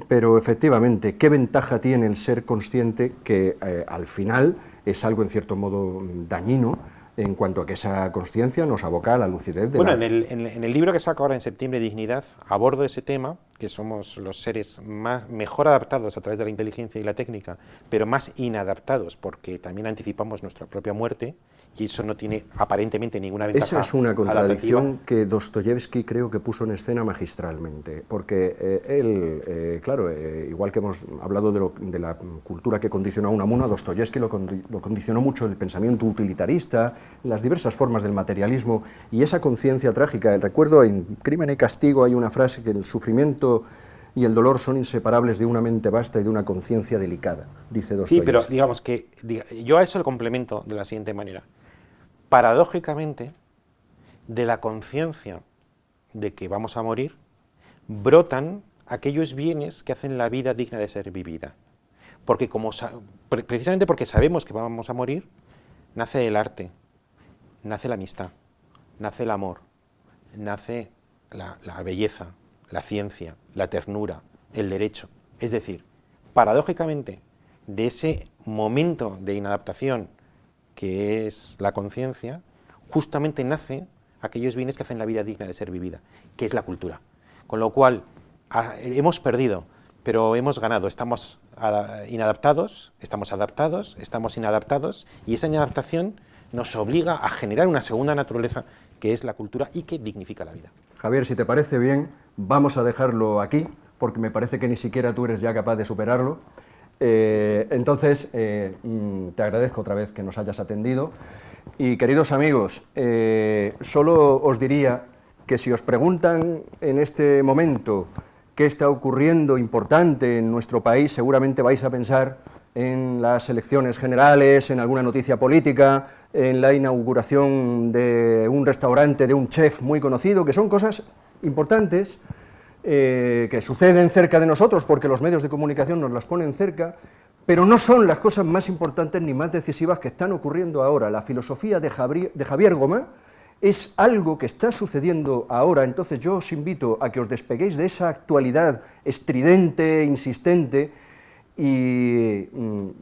pero efectivamente, ¿qué ventaja tiene el ser consciente que al final es algo en cierto modo dañino, en cuanto a que esa conciencia nos aboca a la lucidez de Bueno, en el libro que saco ahora en septiembre, Dignidad, abordo ese tema, que somos los seres mejor adaptados a través de la inteligencia y la técnica, pero más inadaptados, porque también anticipamos nuestra propia muerte, y eso no tiene aparentemente ninguna ventaja. Esa es una contradicción adaptativa que Dostoyevsky creo que puso en escena magistralmente, porque él, claro, igual que hemos hablado de la cultura que condicionó a Unamuno, Dostoyevsky lo condicionó mucho el pensamiento utilitarista, las diversas formas del materialismo y esa conciencia trágica. Recuerdo en Crimen y Castigo hay una frase que el sufrimiento y el dolor son inseparables de una mente vasta y de una conciencia delicada, dice Dostoyevsky. Sí, pero digamos que yo a eso lo complemento de la siguiente manera. Paradójicamente, de la conciencia de que vamos a morir, brotan aquellos bienes que hacen la vida digna de ser vivida. Porque precisamente porque sabemos que vamos a morir, nace el arte, nace la amistad, nace el amor, nace la belleza, la ciencia, la ternura, el derecho. Es decir, paradójicamente, de ese momento de inadaptación que es la conciencia, justamente nace aquellos bienes que hacen la vida digna de ser vivida, que es la cultura. Con lo cual, hemos perdido, pero hemos ganado. Estamos inadaptados, estamos adaptados, estamos inadaptados, y esa inadaptación nos obliga a generar una segunda naturaleza, que es la cultura y que dignifica la vida. Javier, si te parece bien, vamos a dejarlo aquí, porque me parece que ni siquiera tú eres ya capaz de superarlo. Entonces, te agradezco otra vez que nos hayas atendido. Y queridos amigos, solo os diría que si os preguntan en este momento qué está ocurriendo importante en nuestro país, seguramente vais a pensar en las elecciones generales, en alguna noticia política, en la inauguración de un restaurante de un chef muy conocido, que son cosas importantes, que suceden cerca de nosotros porque los medios de comunicación nos las ponen cerca, pero no son las cosas más importantes ni más decisivas que están ocurriendo ahora. La filosofía de Javier Gomá es algo que está sucediendo ahora. Entonces yo os invito a que os despeguéis de esa actualidad estridente, insistente, y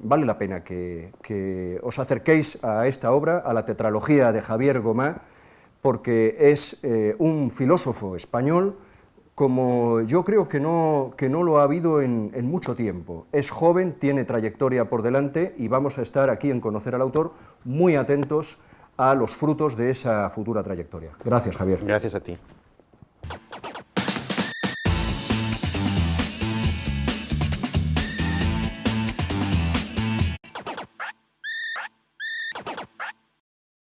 vale la pena que os acerquéis a esta obra, a la tetralogía de Javier Gomá, porque es un filósofo español como yo creo que no lo ha habido en mucho tiempo. Es joven, tiene trayectoria por delante y vamos a estar aquí en Conocer al Autor muy atentos a los frutos de esa futura trayectoria. Gracias, Javier. Gracias a ti.